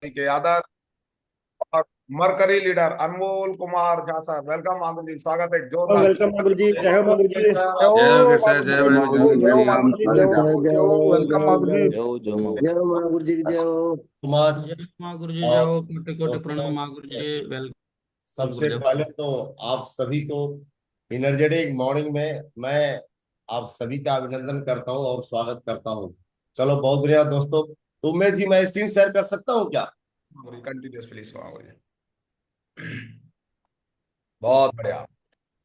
के आदर और मरकरी लीडर अनमोल कुमार झा सर, वेलकम मागुर जी, स्वागत है जोरदार। वेलकम मागुर जी। जय हो मागुर जी। जय हो जय योगेश सर, मागुर जय जी, मनु जय जी। हो, जय हो बढ़िया मागुर जी, जय जय हो, जय जय हो, जय वेलकम जय मागुर जी। जय जो जय हो मागुर जी की जय हो। कुमार जय माँ गुरु जी, जय और हो। कोटि कोटि दोस्तों, प्रणाम माँ गुरु जी। वेलकम सबसे गुरुदेव। पहले तो आप सभी को इनर्जेटिक मॉर्निंग में मैं आप सभी का अभिनंदन करता हूं और स्वागत करता हूं। चलो बहुत बढ़िया दोस्तों। तो उमेश जी, मैं स्क्रीन शेयर कर सकता हूं क्या? कंटिन्यूस प्लीज मागुर जी। बहुत बढ़िया,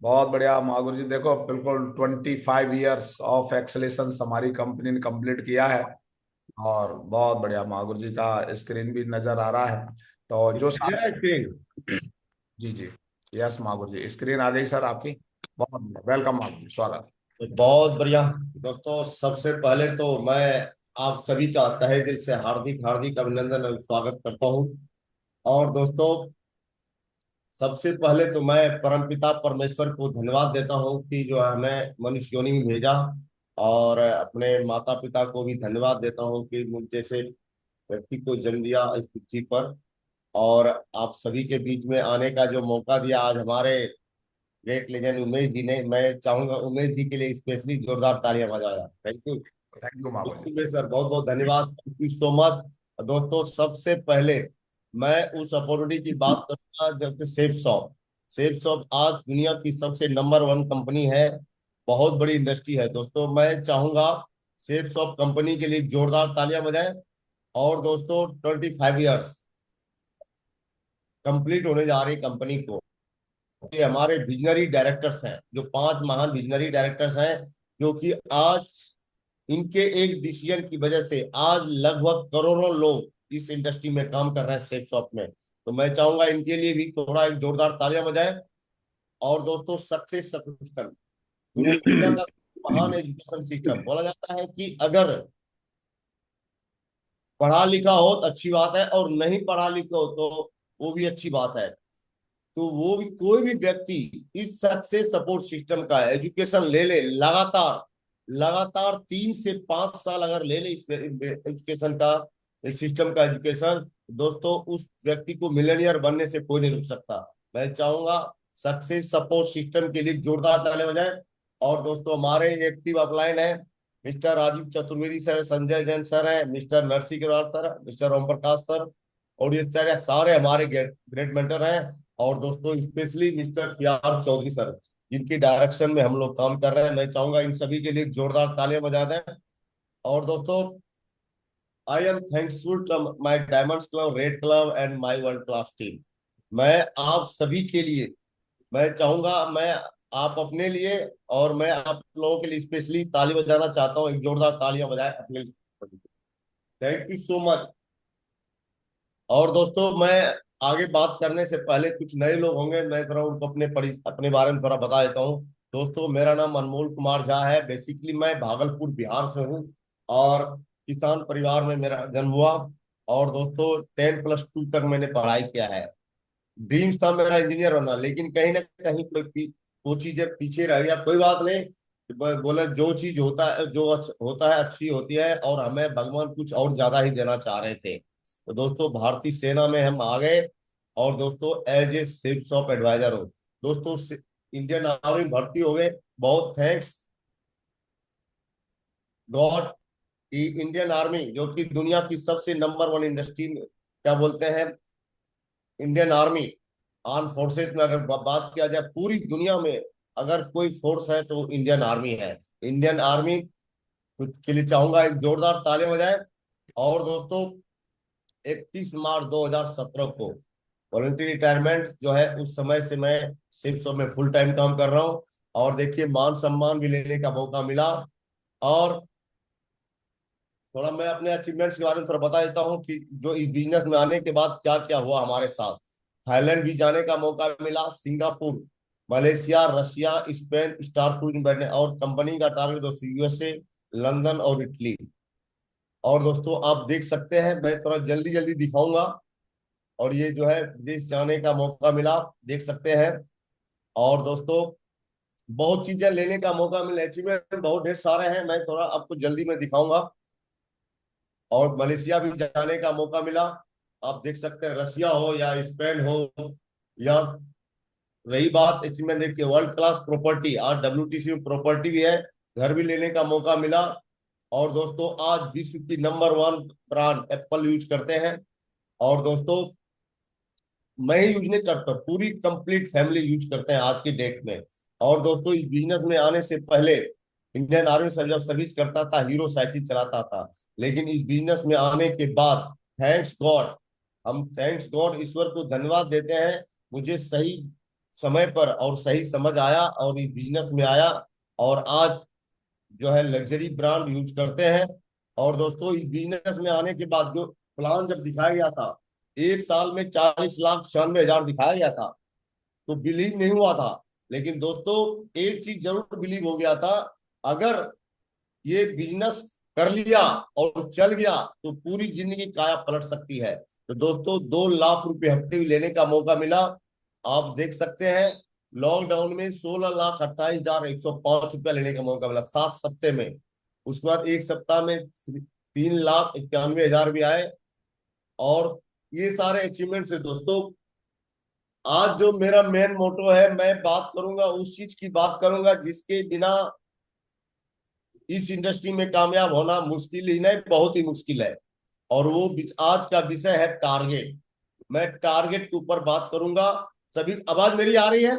बहुत बढ़िया मागुर जी। देखो बिल्कुल 25 ईयर्स ऑफ एक्सलेंस हमारी कंपनी ने कंप्लीट किया है। और बहुत बढ़िया मागुर जी का स्क्रीन भी नजर आ रहा है। तो जो दिख रहा है स्क्रीन? जी जी, यस मागुर जी, स्क्रीन आ गई सर आपकी। बहुत बढ़िया, वेलकम मागुर जी, स्वागत। तो बहुत बढ़िया दोस्तों, सबसे पहले तो मैं आप सभी का तहे दिल से हार्दिक हार्दिक अभिनंदन और स्वागत करता हूं। और दोस्तों, सबसे पहले तो मैं परमपिता परमेश्वर को धन्यवाद देता हूं कि जो हमें मनुष्य योनि में भेजा। और अपने माता पिता को भी धन्यवाद देता हूं कि मुझ जैसे व्यक्ति को जन्म दिया इस पृथ्वी पर। और आप सभी के बीच में आने का जो मौका दिया आज हमारे ग्रेट लेजेंड उमेश जी ने, मैं चाहूंगा उमेश जी के लिए स्पेशली जोरदार तालियां बजाया। Thank you. थैंक यू मागुर जी। उमेश सर, बहुत बहुत धन्यवाद, थैंक यू सो मच। दोस्तों, सबसे पहले मैं उस अपॉर्चुनिटी की बात करूंगा जब कि सेफ शॉप आज दुनिया की सबसे नंबर 1 कंपनी है। बहुत बड़ी इंडस्ट्री है दोस्तों। मैं चाहूंगा सेफ शॉप कंपनी के लिए जोरदार तालियां बजाएं। और दोस्तों, 25 ईयर्स कंप्लीट होने जा रही कंपनी को। ये हमारे विजनरी डायरेक्टर्स हैं, जो 5 महान विजनरी डायरेक्टर्स हैं, जो कि आज इनके एक डिसीजन की वजह से आज लगभग करोड़ों लोग इस इंडस्ट्री में काम कर रहे हैं सेफ शॉप में। तो मैं चाहूंगा इनके लिए भी थोड़ा एक जोरदार तालियां बजाएं। और दोस्तों, सक्सेस सिस्टम दुनिया का महान एजुकेशन सिस्टम बोला जाता है कि अगर पढ़ा लिखा हो तो अच्छी बात है, और नहीं पढ़ा लिखा हो तो वो भी अच्छी बात है। तो वो भी कोई भी व्यक्ति इस सक्सेस सपोर्ट सिस्टम का एजुकेशन ले ले, लगातार लगातार 3 से 5 साल अगर ले ले इस एजुकेशन का, इस सिस्टम का एजुकेशन, दोस्तों उस व्यक्ति को मिलेनियर बनने से कोई नहीं रोक सकता। मैं चाहूंगा सक्सेस सपोर्ट सिस्टम के लिए जोरदार ताली बजाएं। और दोस्तों, हमारे एक्टिव अपलाइन है mister Rajeev Chaturvedi sir, Sanjay Jain sir है, mister Narsi Agarwal sir, mister Om Prakash sir. और ये सारे सारे हमारे ग्रेट मेंटर हैं। और दोस्तों, specially mister PR Chaudhary sir, जिनकी डायरेक्शन में हम लोग काम कर रहे हैं। मैं चाहूंगा इन सभी के लिए जोरदार तालियां बजा दें। और दोस्तों, I am thankful to my diamonds club, red club and my world class team. मैं आप सभी के लिए, मैं चाहूंगा, मैं आप अपने लिए और मैं आप लोगों के लिए स्पेशली ताली बजाना चाहता हूँ। एक जोरदार तालियां बजाएं अपने लिए। Thank you so much. और दोस्तों, मैं आगे बात करने से पहले कुछ नए लोग होंगे, मैं थोड़ा उनको अपने बारे में थोड़ा बता देता हूँ। दोस्तों, मेरा नाम अनमोल कुमार झा है। बेसिकली मैं भागलपुर बिहार से हूँ। और किसान परिवार में मेरा जन्म हुआ। और दोस्तों, 10+2 तक मैंने पढ़ाई किया है। ड्रीम्स था मेरा इंजीनियर बनना, लेकिन कहीं ना कहीं वो चीजें पीछे रह गया। कोई बात नहीं, बोले जो चीज होता है, जो होता है अच्छी होती है, और हमें भगवान कुछ और ज्यादा ही देना चाह रहे थे। तो दोस्तों, भारतीय सेना में हम आ गए। और दोस्तों, as a safe shop adviser हो दोस्तों, इंडियन आर्मी भर्ती हो गए। बहुत थैंक्स गॉड कि इंडियन आर्मी, जो कि दुनिया की सबसे नंबर 1 इंडस्ट्री में, क्या बोलते हैं, इंडियन आर्मी आर्म फोर्सेस में अगर बात किया जाए पूरी दुनिया में, अगर कोई फोर्स है तो इंडियन आर्मी है। इंडियन आर्मी के लिए चाहूंगा एक जोरदार ताली बजाएं। और दोस्तों, 31 मार्च 2017 को वॉलंटरी रिटायरमेंट जो है, उस समय से मैं सिप्स में फुल टाइम काम कर रहा हूँ। और देखिए, मान सम्मान भी लेने का मौका मिला। और थोड़ा मैं अपने अचीवमेंट्स के बारे में थोड़ा बता देता हूँ कि जो इस बिजनेस में आने के बाद क्या क्या हुआ हमारे साथ। थाईलैंड भी जाने का मौका मिला, Singapore, Malaysia, Russia, Spain, star cruising बैठने, और कंपनी का टारगेट दोस्तों USA, लंदन और इटली। और दोस्तों, आप देख सकते हैं, मैं थोड़ा जल्दी जल्दी दिखाऊंगा। और ये जो है विदेश जाने का मौका मिला, देख सकते हैं। और दोस्तों, बहुत चीजें लेने का मौका मिला, अचीवमेंट बहुत ढेर सारे हैं, मैं थोड़ा आपको जल्दी में दिखाऊंगा। और मलेशिया भी जाने का मौका मिला। आप देख सकते हैं, रशिया हो या स्पेन हो, या रही बात अचीवमेंट, देखिए वर्ल्ड क्लास प्रॉपर्टी, आज WTC में प्रॉपर्टी भी है, घर भी लेने का मौका मिला। और दोस्तों आज विश्व की नंबर 1 ब्रांड एप्पल यूज करते हैं। और दोस्तों मैं ही यूज नहीं करता, पूरी कंप्लीट फैमिली यूज करते हैं आज की डेट में। और दोस्तों इस बिजनेस में आने से पहले इंडियन आर्मी से जब सर्विस करता था, हीरो साइकिल चलाता था। लेकिन इस बिजनेस में आने के बाद थैंक्स गॉड, हम थैंक्स गॉड, ईश्वर को धन्यवाद देते हैं, मुझे सही समय पर और सही समझ आया और इस बिजनेस में आया, और आज जो है लग्जरी ब्रांड यूज करते हैं। और दोस्तों इस बिजनेस में आने के बाद जो प्लान जब दिखाया गया था, 1 साल में 40,96,000 दिखाया गया था, तो बिलीव नहीं हुआ था। लेकिन दोस्तों एक चीज जरूर बिलीव हो गया था, अगर ये बिजनेस कर लिया और चल गया तो पूरी जिंदगी काया पलट सकती है। तो दोस्तों 2 लाख रुपए हफ्ते भी लेने का मौका मिला। आप देख सकते हैं लॉकडाउन में 16,28,105 रुपया लेने का मौका मिला 7 सप्ताह में। उसके बाद 1 सप्ताह में 3,91,000 भी आए। और ये सारे अचीवमेंट है दोस्तों। आज जो मेरा मेन मोटो है, मैं बात करूंगा उस चीज की बात करूंगा जिसके बिना इस इंडस्ट्री में कामयाब होना मुश्किल ही नहीं, बहुत ही मुश्किल है। और वो आज का विषय है टारगेट। मैं टारगेट के ऊपर बात करूंगा। सभी आवाज मेरी आ रही है?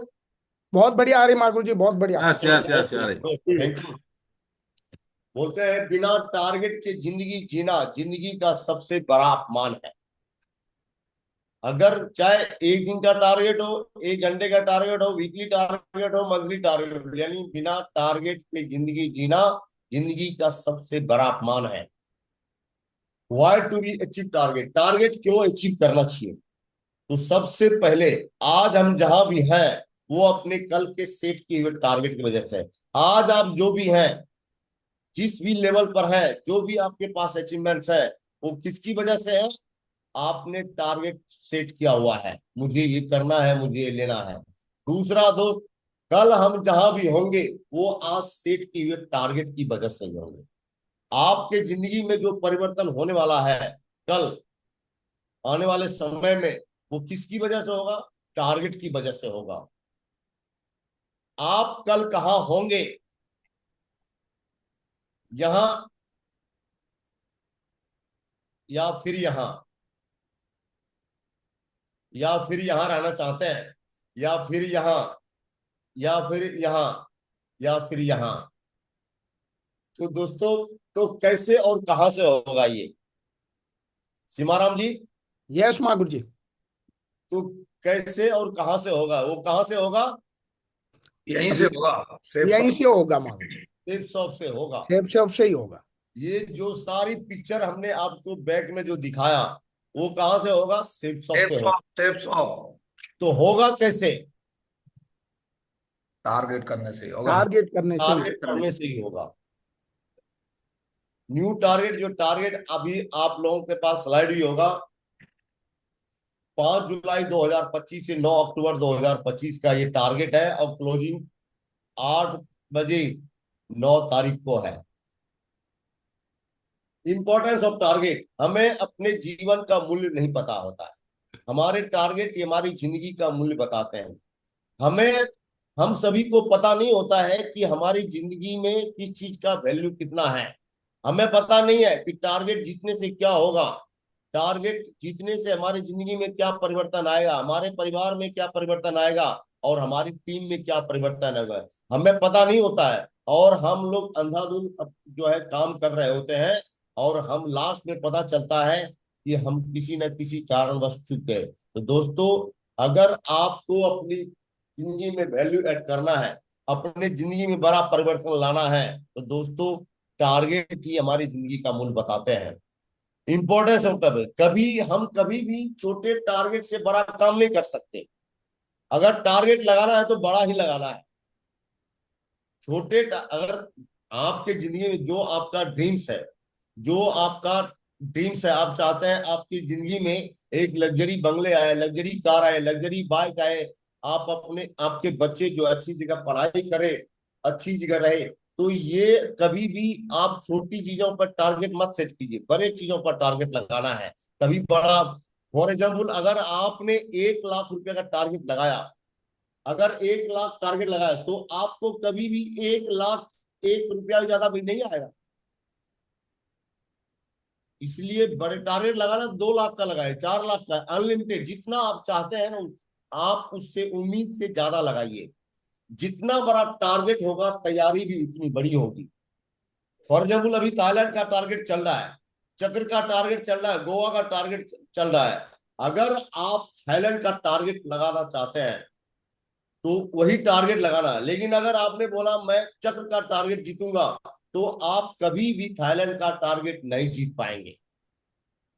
बहुत बढ़िया आ रही माँ गुरु जी, बहुत बढ़िया। यस यस यस अरे थैंक यू। बोलते हैं बिना टारगेट के जिंदगी जीना जिंदगी का सबसे बड़ा अपमान है। अगर चाहे 1 दिन का टारगेट हो, 1 घंटे का टारगेट हो, वीकली टारगेट हो, मंथली टारगेट हो, यानी बिना टारगेट के जिंदगी जीना जिंदगी का सबसे बड़ा अपमान है। Why to be achieve target, target क्यों अचीव करना चाहिए? तो सबसे पहले आज हम जहां भी हैं वो अपने कल के सेट किए हुए टारगेट की वजह से है। आज आप जो भी हैं, जिस भी लेवल पर हैं, जो भी आपके पास अचीवमेंट्स है, वो किसकी वजह से है? आपने टारगेट सेट किया हुआ है, मुझे ये करना है, मुझे ये लेना है। दूसरा दोस्त, कल हम जहां भी होंगे वो आज सेट किए हुए टारगेट की वजह से ही होंगे। आपके जिंदगी में जो परिवर्तन होने वाला है कल आने वाले समय में, वो किसकी वजह से होगा? टारगेट की वजह से होगा। आप कल कहां होंगे, यहां या फिर यहां, या फिर यहां रहना चाहते हैं, या फिर यहां, या फिर यहां, या फिर यहां। तो दोस्तों तो कैसे और कहां से होगा ये? सीमाराम जी, यस माँ गुरु जी। तो कैसे और कहां से होगा? वो कहां से होगा? यहीं से होगा, सेफ यहीं से होगा माँ गुरु जी, सेफ शॉप से होगा। सेब से ही होगा। ये जो सारी पिक्चर हमने आपको बैक में जो दिखाया, वो कहां से होगा? सेफ शॉप से होगा। Safe shop. तो होगा कैसे? टारगेट करने से होगा। टारगेट करने से ही। टारगेट करने से ही होगा। न्यू टारगेट, जो टारगेट अभी आप लोगों के पास स्लाइड भी होगा, 5 जुलाई 2025 से 9 अक्टूबर 2025 का ये टारगेट है, और क्लोजिंग 8 बजे 9 तारीख को है। इंपॉर्टेंस ऑफ टारगेट, हमें अपने जीवन का मूल्य नहीं पता होता है। हमारे टारगेट ये हमारी जिंदगी का मूल्य बताते हैं। हमें, हम सभी को पता नहीं होता है कि हमारी जिंदगी में किस चीज का वैल्यू कितना है। हमें पता नहीं है कि टारगेट जीतने से क्या होगा, टारगेट जीतने से हमारी जिंदगी में क्या परिवर्तन आएगा, हमारे परिवार में क्या परिवर्तन आएगा, और हमारी टीम में क्या परिवर्तन आएगा, हमें पता नहीं होता है। और हम लोग अंधाधुंध जो है काम कर रहे होते हैं, और हम लास्ट में पता चलता है कि हम किसी न किसी कारणवश चूक गए। तो दोस्तों अगर आपको अपनी जिंदगी में वैल्यू ऐड करना है, अपने जिंदगी में बड़ा परिवर्तन लाना है, तो दोस्तों टारगेट ही हमारी जिंदगी का मूल्य बताते हैं। इंपॉर्टेंस ऑफ टारगेट, कभी भी छोटे टारगेट से बड़ा काम नहीं कर सकते। अगर टारगेट लगाना है तो बड़ा ही लगाना है। अगर आपके जिंदगी में जो आपका ड्रीम्स है, आप चाहते हैं आपकी जिंदगी में एक लग्जरी बंगले आए, लग्जरी कार आए, लग्जरी बाइक आए, आपके बच्चे जो अच्छी जगह पढ़ाई करे, अच्छी जगह रहे, तो ये कभी भी आप छोटी चीजों पर टारगेट मत सेट कीजिए, बड़े चीजों पर टारगेट लगाना है, तभी बड़ा फॉर एग्जाम्पल अगर आपने 1 लाख रुपए का टारगेट लगाया, अगर 1 लाख टारगेट लगाया तो आपको कभी भी 1 लाख 1 रुपया ज्यादा भी नहीं आएगा। इसलिए बड़े टारगेट लगाना, 2 लाख का लगाए, 4 लाख का, अनलिमिटेड, जितना आप चाहते हैं ना आप उससे उम्मीद से ज्यादा लगाइए। जितना बड़ा टारगेट होगा तैयारी भी उतनी बड़ी होगी। फॉर एग्जाम्पल अभी थाईलैंड का टारगेट चल रहा है, चक्र का टारगेट चल रहा है, गोवा का टारगेट चल रहा है। अगर आप थाईलैंड का टारगेट लगाना चाहते हैं तो वही टारगेट लगाना है। लेकिन अगर आपने बोला मैं चक्र का टारगेट जीतूंगा तो आप कभी भी थाईलैंड का टारगेट नहीं जीत पाएंगे।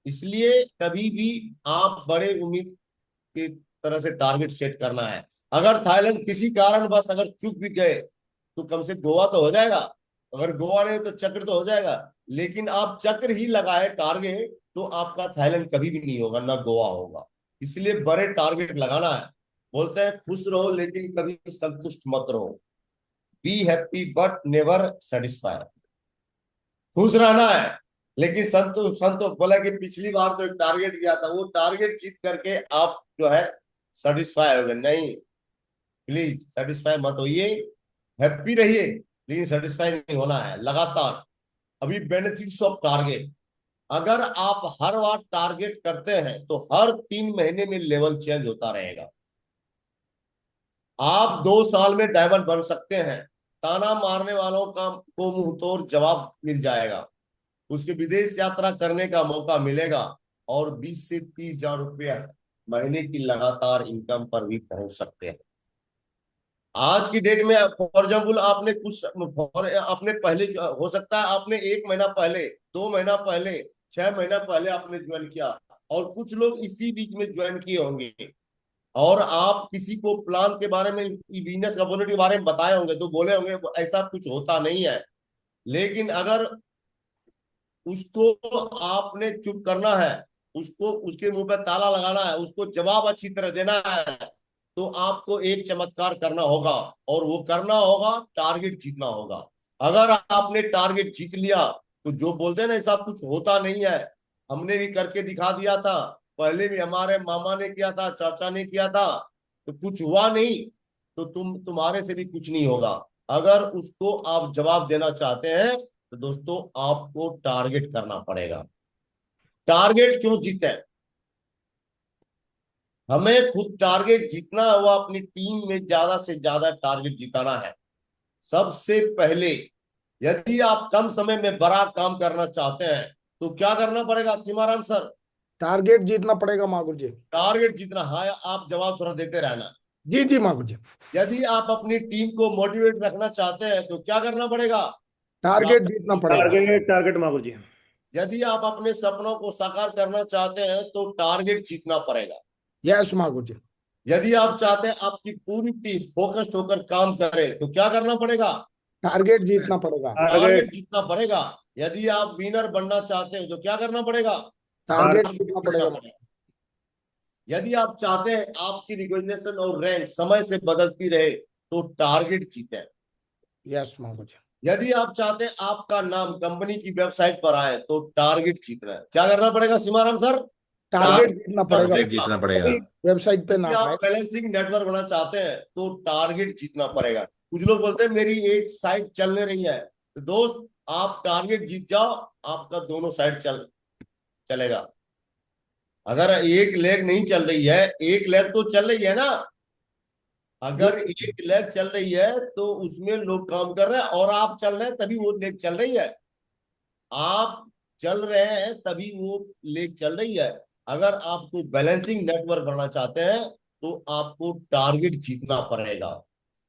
इसलिए कभी भी आप बड़े उम्मीद की तरह से टारगेट सेट करना है। अगर थाईलैंड किसी कारण बस अगर चूक भी गए तो कम से गोवा तो हो जाएगा, अगर गोवा नहीं तो चक्र तो हो जाएगा। लेकिन आप चक्र ही लगाए टारगेट तो आपका थाईलैंड कभी भी नहीं होगा, ना गोवा होगा। इसलिए बड़े टारगेट लगाना है। बोलते हैं खुश रहो लेकिन कभी संतुष्ट मत रहो। Be happy but never satisfy. खुश रहना है लेकिन संतोष बोला कि पिछली बार तो एक टारगेट दिया था, वो टारगेट जीत करके आप जो है सेटिस्फाई हो गए नहीं। प्लीज सेटिस्फाई मत होइए, हैप्पी रहिए लेकिन सेटिस्फाई नहीं होना है लगातार। अभी बेनिफिट्स ऑफ टारगेट, अगर आप हर बार टारगेट करते हैं तो हर 3 महीने में लेवल चेंज होता रहेगा। आप 2 साल में डायमंड बन सकते हैं। ताना मारने वालों का को मुंह तोड़ जवाब मिल जाएगा। उसके विदेश यात्रा करने का मौका मिलेगा और 20 से 30 हजार रुपया महीने की लगातार इनकम पर भी पहुंच सकते हैं। आज की डेट में फॉर एग्जाम्पल आपने आपने पहले हो सकता है आपने 1 महीना पहले, 2 महीना पहले, 6 महीना पहले आपने ज्वाइन किया और कुछ लोग इसी बीच में ज्वाइन किए होंगे और आप किसी को प्लान के बारे में, बिजनेस अपॉर्चुनिटी के बारे में बताए होंगे तो बोले होंगे ऐसा कुछ होता नहीं है। लेकिन अगर उसको आपने चुप करना है, उसको उसके मुंह पे ताला लगाना है, उसको जवाब अच्छी तरह देना है तो आपको एक चमत्कार करना होगा और वो करना होगा टारगेट जीतना होगा। अगर आपने टारगेट जीत लिया तो जो बोलते हैं ना ऐसा कुछ होता नहीं है, हमने भी करके दिखा दिया था, पहले भी हमारे मामा ने किया था, चाचा ने किया था, तो कुछ हुआ नहीं तो तुम्हारे से भी कुछ नहीं होगा। अगर उसको आप जवाब देना चाहते हैं तो दोस्तों आपको टारगेट करना पड़ेगा। टारगेट क्यों जीते? हमें खुद टारगेट जीतना हुआ, अपनी टीम में ज्यादा से ज्यादा टारगेट जिताना है। सबसे पहले यदि आप कम समय में बड़ा काम करना चाहते हैं तो क्या करना पड़ेगा सीमाराम सर? टारगेट जीतना पड़ेगा मागुर जी। टारगेट जीतना, हाँ आप जवाब थोड़ा देते रहना। जी जी मागुर जी। यदि आप अपनी टीम को मोटिवेट रखना चाहते हैं तो क्या करना पड़ेगा? टारगेट जीतना पड़ेगा। टारगेट मागुर जी। यदि आप अपने सपनों को साकार करना चाहते हैं तो टारगेट जीतना पड़ेगा। यस मागुर जी। यदि आप चाहते हैं आपकी पूरी टीम फोकस्ड होकर काम करे तो क्या करना पड़ेगा? टारगेट जीतना पड़ेगा। टारगेट जीतना पड़ेगा। यदि आप विनर बनना चाहते हैं तो क्या करना पड़ेगा? टारगेट जीतना पड़ेगा। यदि आप चाहते हैं आपकी रिकॉग्निशन और रैंक समय से बदलती रहे तो टारगेट जीते। यस मागुर जी। यदि आप चाहते हैं आपका नाम कंपनी की वेबसाइट पर आए तो टारगेट जीतना है। क्या करना पड़ेगा सीमाराम सर? टारगेट जीतना पड़ेगा। टारगेट जीतना पड़ेगा। वेबसाइट पे नाम आप आए। बैलेंसिंग नेटवर्क बनाना चाहते हैं तो टारगेट जीतना पड़ेगा। कुछ लोग बोलते हैं मेरी एक साइट चल नहीं रही है, तो दोस्त आप टारगेट जीत जाओ, आपका दोनों साइड चलेगा। अगर एक लेग नहीं चल रही है, एक लेग तो चल रही है ना। अगर एक लेग चल रही है तो उसमें लोग काम कर रहे हैं और आप चल रहे हैं तभी वो लेग चल रही है। आप चल रहे हैं तभी वो लेग चल रही है। अगर आपको बैलेंसिंग नेटवर्क बनना चाहते हैं तो आपको टारगेट जीतना पड़ेगा।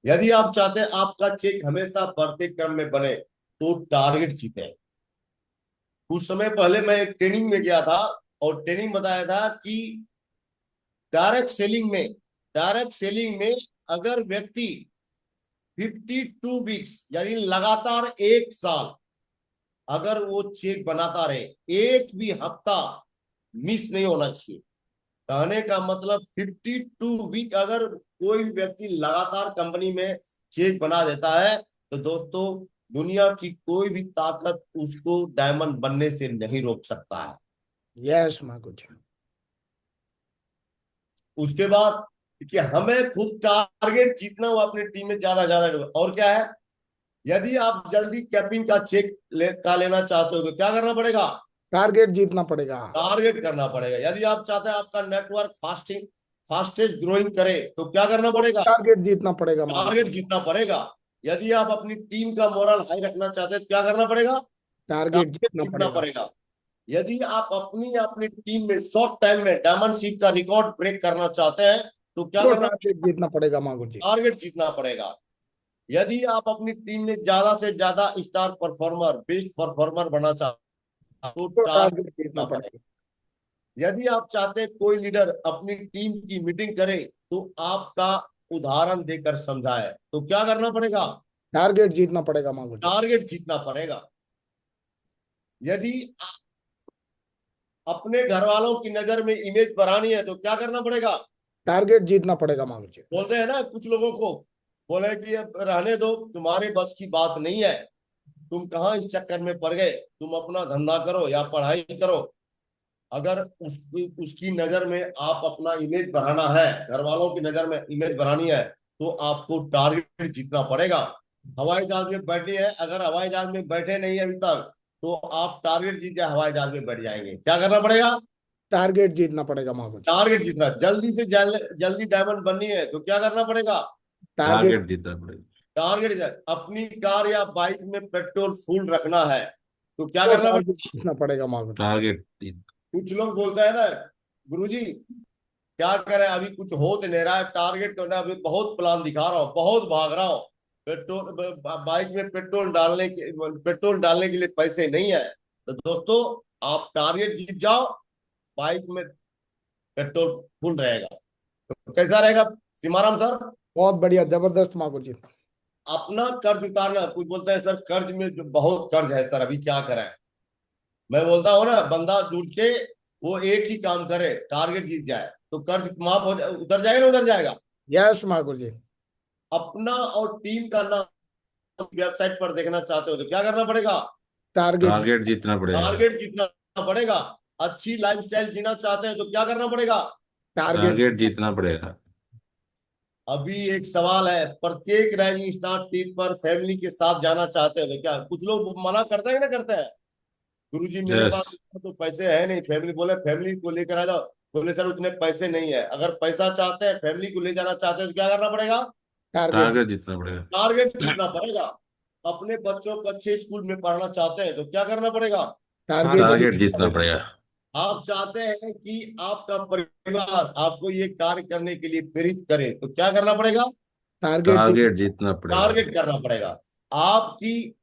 यदि आप चाहते हैं आपका चेक हमेशा बढ़ते क्रम में बने तो टारगेट जीते। कुछ समय पहले मैं एक ट्रेनिंग में गया था और ट्रेनिंग बताया था कि डायरेक्ट सेलिंग में अगर व्यक्ति 52 वीक्स यानी लगातार 1 साल अगर वो चेक बनाता रहे, एक भी हफ्ता मिस नहीं होना चाहिए। कहने का मतलब 52 वीक अगर कोई व्यक्ति लगातार कंपनी में चेक बना देता है तो दोस्तों दुनिया की कोई भी ताकत उसको डायमंड बनने से नहीं रोक सकता है। यस मागुर जी। उसके बाद कि हमें खुद टारगेट जीतना हो अपनी टीम में ज्यादा और क्या है, यदि आप जल्दी कैप्टन का चेक लेना चाहते हो तो क्या करना पड़ेगा, टारगेट जीतना पड़ेगा। टारगेट करना पड़ेगा। यदि आप चाहते हैं आपका नेटवर्क फास्टेस्ट ग्रोइंग करे तो क्या करना पड़ेगा, टारगेट जीतना पड़ेगा महागुरु टारगेट जी। जीतना पड़ेगा। यदि आप अपनी टीम का मोरल हाई रखना चाहते हैं तो क्या करना पड़ेगा, टारगेट टारगेट जीतना जीतना पड़ेगा। पड़ेगा। यदि आप अपनी टीम में शॉर्ट टाइम में डायमंडशिप का रिकॉर्ड ब्रेक करना चाहते हैं तो क्या तो करना टारगेट पड़ेगा, जीतना पड़ेगा महागुरु जी। टारगेट जीतना पड़ेगा। यदि आप अपनी टीम में ज्यादा से ज्यादा स्टार परफॉर्मर बेस्ट परफॉर्मर बनना चाहते हैं तो तो टारगेट टारगेट जीतना जीतना पड़ेगा। पड़ेगा। यदि आप चाहते हैं कोई लीडर अपनी टीम की मीटिंग करे तो आपका उदाहरण देकर समझाए तो क्या करना पड़ेगा, टारगेट जीतना पड़ेगा महागुरु जी। टारगेट जीतना पड़ेगा। यदि अपने घर वालों की नजर में इमेज बनानी है तो क्या करना पड़ेगा, टारगेट जीतना पड़ेगा महागुरु जी। बोलते हैं ना कुछ लोगों को, बोले कि अब रहने दो, तुम्हारे बस की बात नहीं है, तुम कहाँ इस चक्कर में पड़ गए, तुम अपना धंधा करो या पढ़ाई करो। अगर उसकी नजर में आप अपना इमेज बनाना है, घर वालों की नजर में इमेज बनानी है तो आपको टारगेट जीतना पड़ेगा। हवाई जहाज में बैठे हैं, अगर हवाई जहाज में बैठे नहीं अभी तक तो आप टारगेट जीत जाए हवाई जहाज में बैठ जाएंगे। क्या करना पड़ेगा, टारगेट जीतना पड़ेगा महागुरु जी। टारगेट जीतना। जल्दी से जल्दी डायमंड बननी है तो क्या करना पड़ेगा, टारगेट टारगेट जीतना पड़ेगा। टारगेट। अपनी कार या बाइक में पेट्रोल फुल रखना है तो क्या तो करना टारगेट पड़ेगा। जीतना पड़ेगा महागुरु जी। टारगेट जीत कुछ लोग बोलते हैं ना, गुरुजी क्या करें अभी कुछ हो तो नहीं रहा है, टारगेट तो ना अभी बहुत प्लान दिखा रहा हूँ, बहुत भाग रहा हूँ, बाइक में पेट्रोल डालने के लिए पैसे नहीं है। तो दोस्तों आप टारगेट जीत जाओ, बाइक में पेट्रोल फुल रहेगा तो कैसा रहेगा सीमाराम सर। बहुत बढ़िया, जबरदस्त महागुरु जी। अपना कर्ज उतारना। कुछ बोलते हैं सर कर्ज में जो बहुत कर्ज है सर अभी क्या करें। मैं बोलता हूँ ना, बंदा जुट के वो एक ही काम करे, टारगेट जीत जाए तो कर्ज माफ हो जाए, उतर जाएगा ना, उतर जाएगा। यस महागुरु जी। अपना और टीम का नाम वेबसाइट पर देखना चाहते हो तो क्या करना पड़ेगा, टारगेट टारगेट जीतना पड़ेगा। टारगेट जीतना पड़ेगा। अच्छी लाइफस्टाइल जीना चाहते हैं तो क्या करना पड़ेगा, टारगेट टारगेट जीतना पड़ेगा। अभी एक सवाल है, प्रत्येक राइजिंग स्टार ट्रिप पर फैमिली के साथ जाना चाहते हो तो क्या, कुछ लोग मना करते हैं ना, करते हैं गुरुजी मेरे यस। पास तो पैसे है नहीं, फैमिली बोले फैमिली को लेकर आ जाओ, बोले सर उतने पैसे नहीं है। अगर पैसा चाहते हैं, फैमिली को ले जाना चाहते हैं तो क्या करना पड़ेगा, टारगेट टारगेट जीतना पड़ेगा। टारगेट जीतना पड़ेगा। अपने बच्चों को अच्छे स्कूल में पढ़ना चाहते हैं तो क्या करना पड़ेगा, टारगेट टारगेट जीतना पड़ेगा। आप चाहते हैं कि आपका परिवार आपको ये कार्य करने के लिए प्रेरित करे तो क्या करना पड़ेगा, टारगेट टारगेट जीतना पड़ेगा। टारगेट करना पड़ेगा। आपकी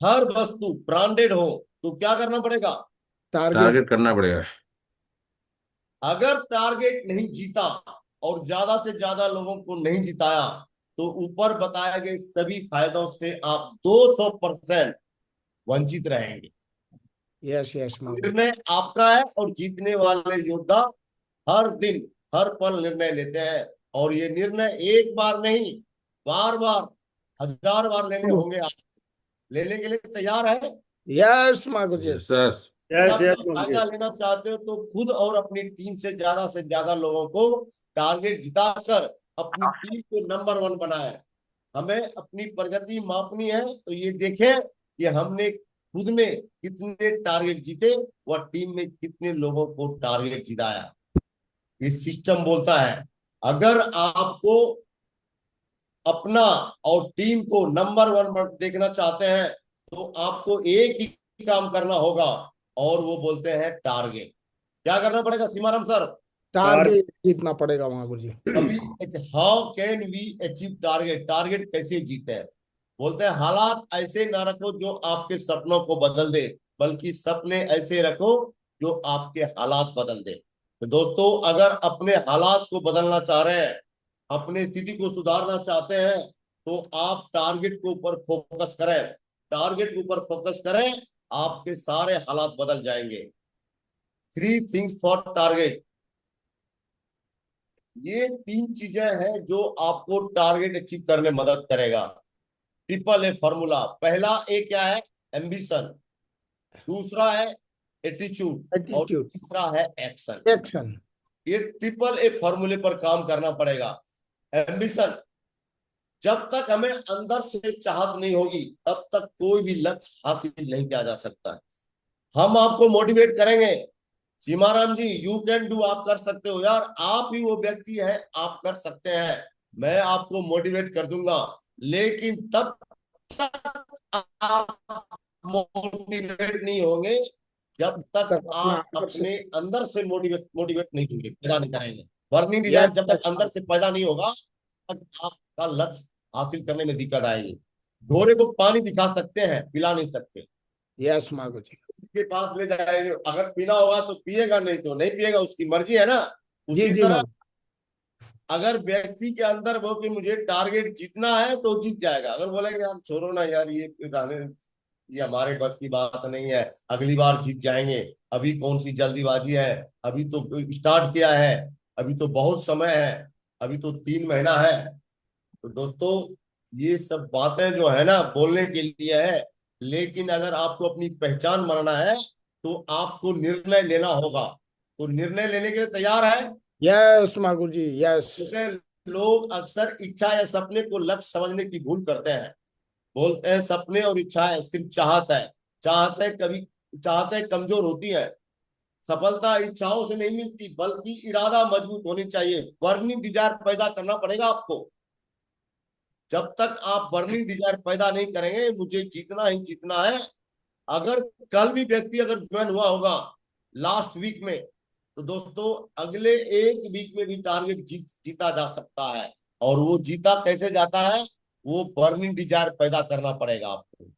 हर वस्तु ब्रांडेड हो तो क्या करना पड़ेगा, टारगेट टारगेट करना पड़ेगा। अगर टारगेट नहीं जीता और ज्यादा से ज्यादा लोगों को नहीं जिताया तो ऊपर बताए गए सभी फायदों से आप 200% वंचित रहेंगे। Yes yes Mahaguru. निर्णय आपका है और जीतने वाले योद्धा हर दिन हर पल निर्णय लेते हैं और ये निर्णय एक बार नहीं, बार बार 1000 बार लेने होंगे। आप लेने के लिए तैयार है। Yes Mahaguru ji. Yes sir. Yes आप यस फायदा लेना चाहते हो तो खुद और अपनी टीम से ज्यादा लोगों को टारगेट जिताकर अपनी टीम को नंबर 1 बनाए। हमें अपनी प्रगति मापनी है तो ये देखें कि हमने खुद ने कितने टारगेट जीते व टीम में कितने लोगों को टारगेट जिताया। ये सिस्टम बोलता है अगर आपको अपना और टीम को नंबर 1 देखना चाहते हैं तो आपको एक ही काम करना होगा और वो बोलते हैं टारगेट। क्या करना पड़ेगा सीमाराम सर, टारगेट जीतना पड़ेगा महागुरु जी। अभी how can we achieve target, target कैसे जीते हैं। बोलते हैं हालात ऐसे ना रखो जो आपके सपनों को बदल दे, बल्कि सपने ऐसे रखो जो आपके हालात बदल दे। तो दोस्तों अगर अपने हालात को बदलना चाह रहे हैं, अपने स्थिति को सुधारना चाहते हैं तो आप टारगेट के ऊपर फोकस करें, टारगेट के ऊपर फोकस करें, आपके सारे हालात बदल जाएंगे। 3 थिंग्स फॉर टारगेट, ये 3 चीजें हैं जो आपको टारगेट अचीव करने में मदद करेगा। Triple a formula. पहला ए क्या है, एम्बिशन, दूसरा है एटीट्यूड और एटीट्यूड, तीसरा है एक्शन। एक्शन। ये ट्रिपल ए फॉर्मूले पर काम करना पड़ेगा। एम्बिशन, जब तक हमें अंदर से चाहत नहीं होगी तब तक कोई भी लक्ष्य हासिल नहीं किया जा सकता है। हम आपको मोटिवेट करेंगे, सीमाराम जी यू कैन डू, आप कर सकते हो यार, आप ही वो व्यक्ति हैं, आप कर सकते हैं, मैं आपको मोटिवेट कर दूंगा। लेकिन तब तक आप मोटिवेट नहीं होंगे जब तक तक अपना आप अंदर से। अपने अंदर से मोटिवेट नहीं होंगे, पैदा नहीं करेंगे। बर्निंग डिजायर यस जब तक यस अंदर से पैदा नहीं होगा तब आपका लक्ष्य हासिल करने में दिक्कत आएगी। घोड़े को पानी दिखा सकते हैं, पिला नहीं सकते। यस मागो जी। उसके पास ले जाएंगे, अगर पीना होगा तो पिएगा, नहीं तो नहीं पिएगा, उसकी मर्जी है ना। जी उसी जी तरह मागो। अगर व्यक्ति के अंदर वो कि मुझे टारगेट जीतना है तो जीत जाएगा। अगर बोलेंगे हम छोड़ो ना यार, ये हमारे बस की बात नहीं है, अगली बार जीत जाएंगे, अभी कौन सी जल्दीबाजी है, अभी तो स्टार्ट किया है, अभी तो बहुत समय है, अभी तो 3 महीना है। तो दोस्तों ये सब बातें जो है ना बोलने के लिए है, लेकिन अगर आपको अपनी पहचान बनाना है तो आपको निर्णय लेना होगा। तो निर्णय लेने के लिए तैयार है? यस मागो जी यस। जैसे लोग अक्सर इच्छा या सपने को लक्ष्य समझने की भूल करते हैं। बोलते हैं सपने और इच्छाएं सिर्फ चाहत है, चाहते कमजोर होती है। सफलता इच्छाओं से नहीं मिलती बल्कि इरादा मजबूत होनी चाहिए। बर्निंग डिजायर पैदा करना पड़ेगा आपको। जब तक आप बर्निंग डिजायर पैदा नहीं करेंगे, मुझे जीतना ही जीतना है। अगर कल भी व्यक्ति अगर ज्वाइन हुआ होगा लास्ट वीक में, तो दोस्तों अगले 1 वीक में भी टारगेट जीता जा सकता है। और वो जीता कैसे जाता है, वो बर्निंग डिजायर पैदा करना पड़ेगा आपको।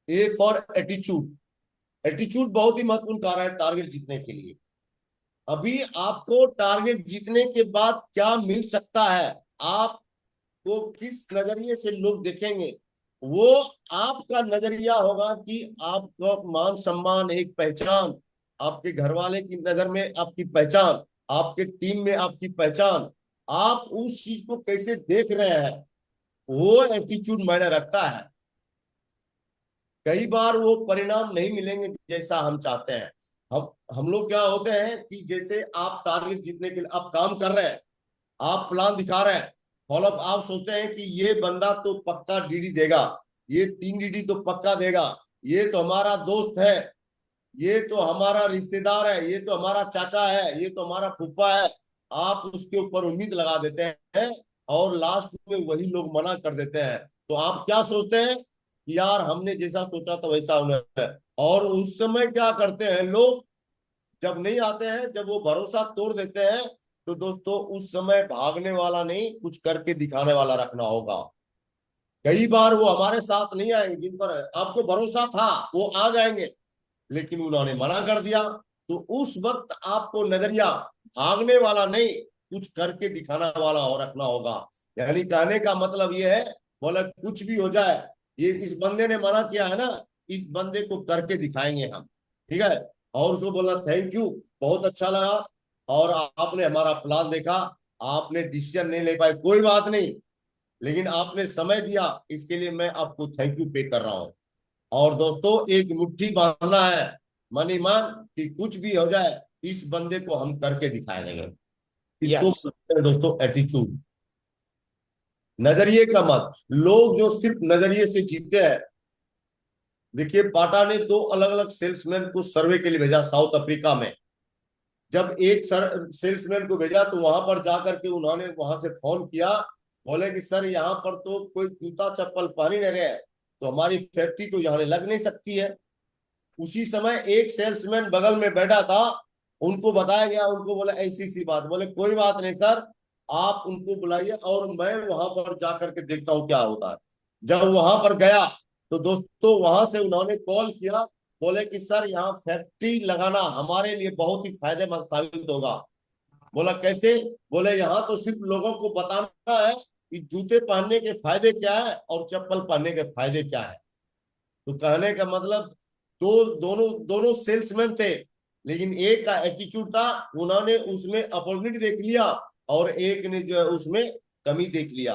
ए फॉर एटीट्यूड, एटीट्यूड बहुत ही महत्वपूर्ण कारण है टारगेट जीतने के लिए। अभी आपको टारगेट जीतने के बाद क्या मिल सकता है, आपको किस नजरिए से लोग देखेंगे, वो आपका नजरिया होगा कि आपका मान सम्मान, एक पहचान, आपके घर वाले की नजर में आपकी पहचान, आपके टीम में आपकी पहचान, आप उस चीज को कैसे देख रहे हैं, वो एटीट्यूड मायने रखता है। कई बार वो परिणाम नहीं मिलेंगे जैसा हम चाहते हैं। हम लोग क्या होते हैं कि जैसे आप टारगेट जीतने के लिए आप काम कर रहे हैं, आप प्लान दिखा रहे हैं, फॉलोअप आप सोचते हैं कि ये बंदा तो पक्का डीडी देगा, ये 3 डीडी तो पक्का देगा, ये तो हमारा दोस्त है, ये तो हमारा रिश्तेदार है, ये तो हमारा चाचा है, ये तो हमारा फूफा है। आप उसके ऊपर उम्मीद लगा देते हैं और लास्ट में वही लोग मना कर देते हैं। तो आप क्या सोचते हैं कि यार हमने जैसा सोचा था वैसा उन्हें है। और उस समय क्या करते हैं लोग, जब नहीं आते हैं, जब वो भरोसा तोड़ देते हैं, तो दोस्तों उस समय भागने वाला नहीं, कुछ करके दिखाने वाला रखना होगा। कई बार वो हमारे साथ नहीं आएंगे, जिन पर आपको भरोसा था वो आ जाएंगे, लेकिन उन्होंने मना कर दिया। तो उस वक्त आपको नजरिया भागने वाला नहीं, कुछ करके दिखाना वाला हो रखना होगा। यानी कहने का मतलब ये है, बोला कुछ भी हो जाए, ये इस बंदे ने मना किया है ना, इस बंदे को करके दिखाएंगे हम, ठीक है। और उसको बोला थैंक यू, बहुत अच्छा लगा, और आपने हमारा प्लान देखा, आपने डिसीजन नहीं ले पाए कोई बात नहीं, लेकिन आपने समय दिया, इसके लिए मैं आपको थैंक यू पे कर रहा हूं। और दोस्तों एक मुट्ठी बांधना है, मन ही मन, कि कुछ भी हो जाए इस बंदे को हम करके दिखाएंगे। इसको यस बोलते हैं दोस्तों एटीट्यूड। नजरिए का मत, लोग जो सिर्फ नजरिए से जीतते हैं। देखिए बाटा ने 2 अलग-अलग सेल्समैन को सर्वे के लिए भेजा साउथ अफ्रीका में। जब एक सेल्समैन को भेजा तो वहां पर जाकर के उन्होंने वहां से फोन किया, बोले कि सर यहाँ पर तो कोई जूता चप्पल पहन नहीं रहे हैं, तो हमारी फैक्ट्री तो यहाँ लग नहीं सकती है। उसी समय एक सेल्समैन बगल में बैठा था, उनको बताया गया, उनको बोला ऐसी सी बात, बोले कोई बात नहीं सर, आप उनको बुलाइए और मैं वहां पर जाकर के देखता हूँ क्या होता है। जब वहां पर गया तो दोस्तों वहां से उन्होंने कॉल किया, बोले कि सर यहाँ फैक्ट्री लगाना हमारे लिए बहुत ही फायदेमंद साबित होगा। बोला कैसे, बोले यहाँ तो सिर्फ लोगों को बताना है कि जूते पहनने के फायदे क्या है और चप्पल पहनने के फायदे क्या है। तो कहने का मतलब दोनों दोनों सेल्समैन थे, लेकिन एक का एटीट्यूड था, उन्होंने उसमें अपॉर्चुनिटी देख लिया, और एक ने जो है उसमें कमी देख लिया।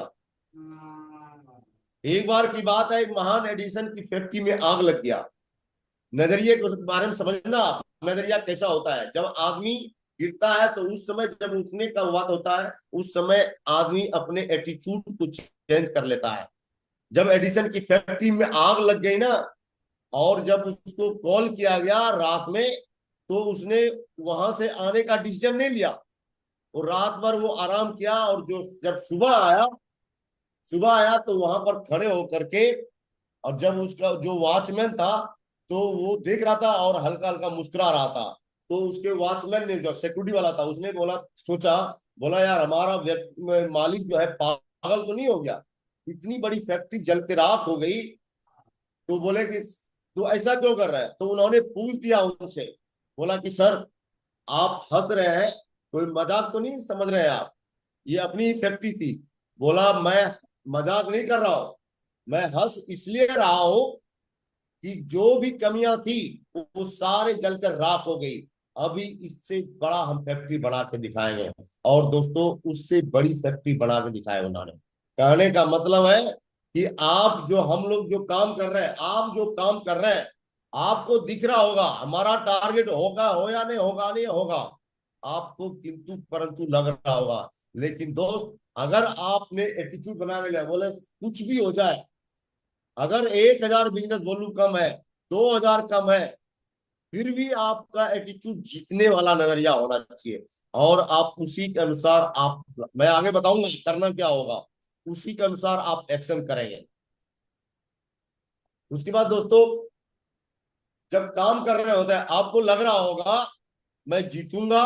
एक बार की बात है, एक महान एडिसन की फैक्ट्री में आग लग गया। नजरिए के बारे में समझना आप, नजरिया कैसा होता है। जब आदमी गिरता है तो उस समय जब उठने का बात होता है, उस समय आदमी अपने एटीट्यूड को चेंज कर लेता है। जब एडिसन की फैक्ट्री में आग लग गई ना, और जब उसको कॉल किया गया रात में, तो उसने वहां से आने का डिसीजन नहीं लिया, और रात भर वो आराम किया। और जो जब सुबह आया तो वहां पर खड़े होकर के, और जब उसका जो वॉचमैन था तो वो देख रहा था और हल्का हल्का मुस्कुरा रहा था। तो उसके वॉचमैन ने, जो सिक्योरिटी वाला था, उसने बोला यार हमारा मालिक जो है पागल तो नहीं हो गया, इतनी बड़ी फैक्ट्री जल के राख हो गई। तो बोले कि तो ऐसा क्यों कर रहा है। तो उन्होंने पूछ दिया उनसे, बोला कि सर आप हंस रहे हैं, कोई मजाक तो नहीं समझ रहे हैं आप, ये अपनी ही फैक्ट्री थी। बोला मैं मजाक नहीं कर रहा हूं, मैं हंस इसलिए रहा हूं कि जो भी कमियां थी वो सारे जलकर राख हो गई। अभी इससे बड़ा हम फैक्ट्री बना के दिखाएंगे। और दोस्तों उससे बड़ी फैक्ट्री बना के दिखाए उन्होंने। कहने का मतलब है कि आप जो, हम लोग जो काम कर रहे हैं, आप जो काम कर रहे हैं, आपको दिख रहा होगा हमारा टारगेट होगा हो या नहीं होगा, नहीं होगा आपको किंतु परंतु लग रहा होगा। लेकिन दोस्त अगर आपने एटीट्यूड बना के लिया, बोले कुछ भी हो जाए, अगर 1000 बिजनेस वॉल्यूम कम है, 2000 कम है, फिर भी आपका एटीट्यूड जीतने वाला नजरिया होना चाहिए। और आप उसी के अनुसार, आप, मैं आगे बताऊंगा करना क्या होगा, उसी के अनुसार आप एक्शन करेंगे। उसके बाद दोस्तों जब काम कर रहे होते हैं, आपको लग रहा होगा मैं जीतूंगा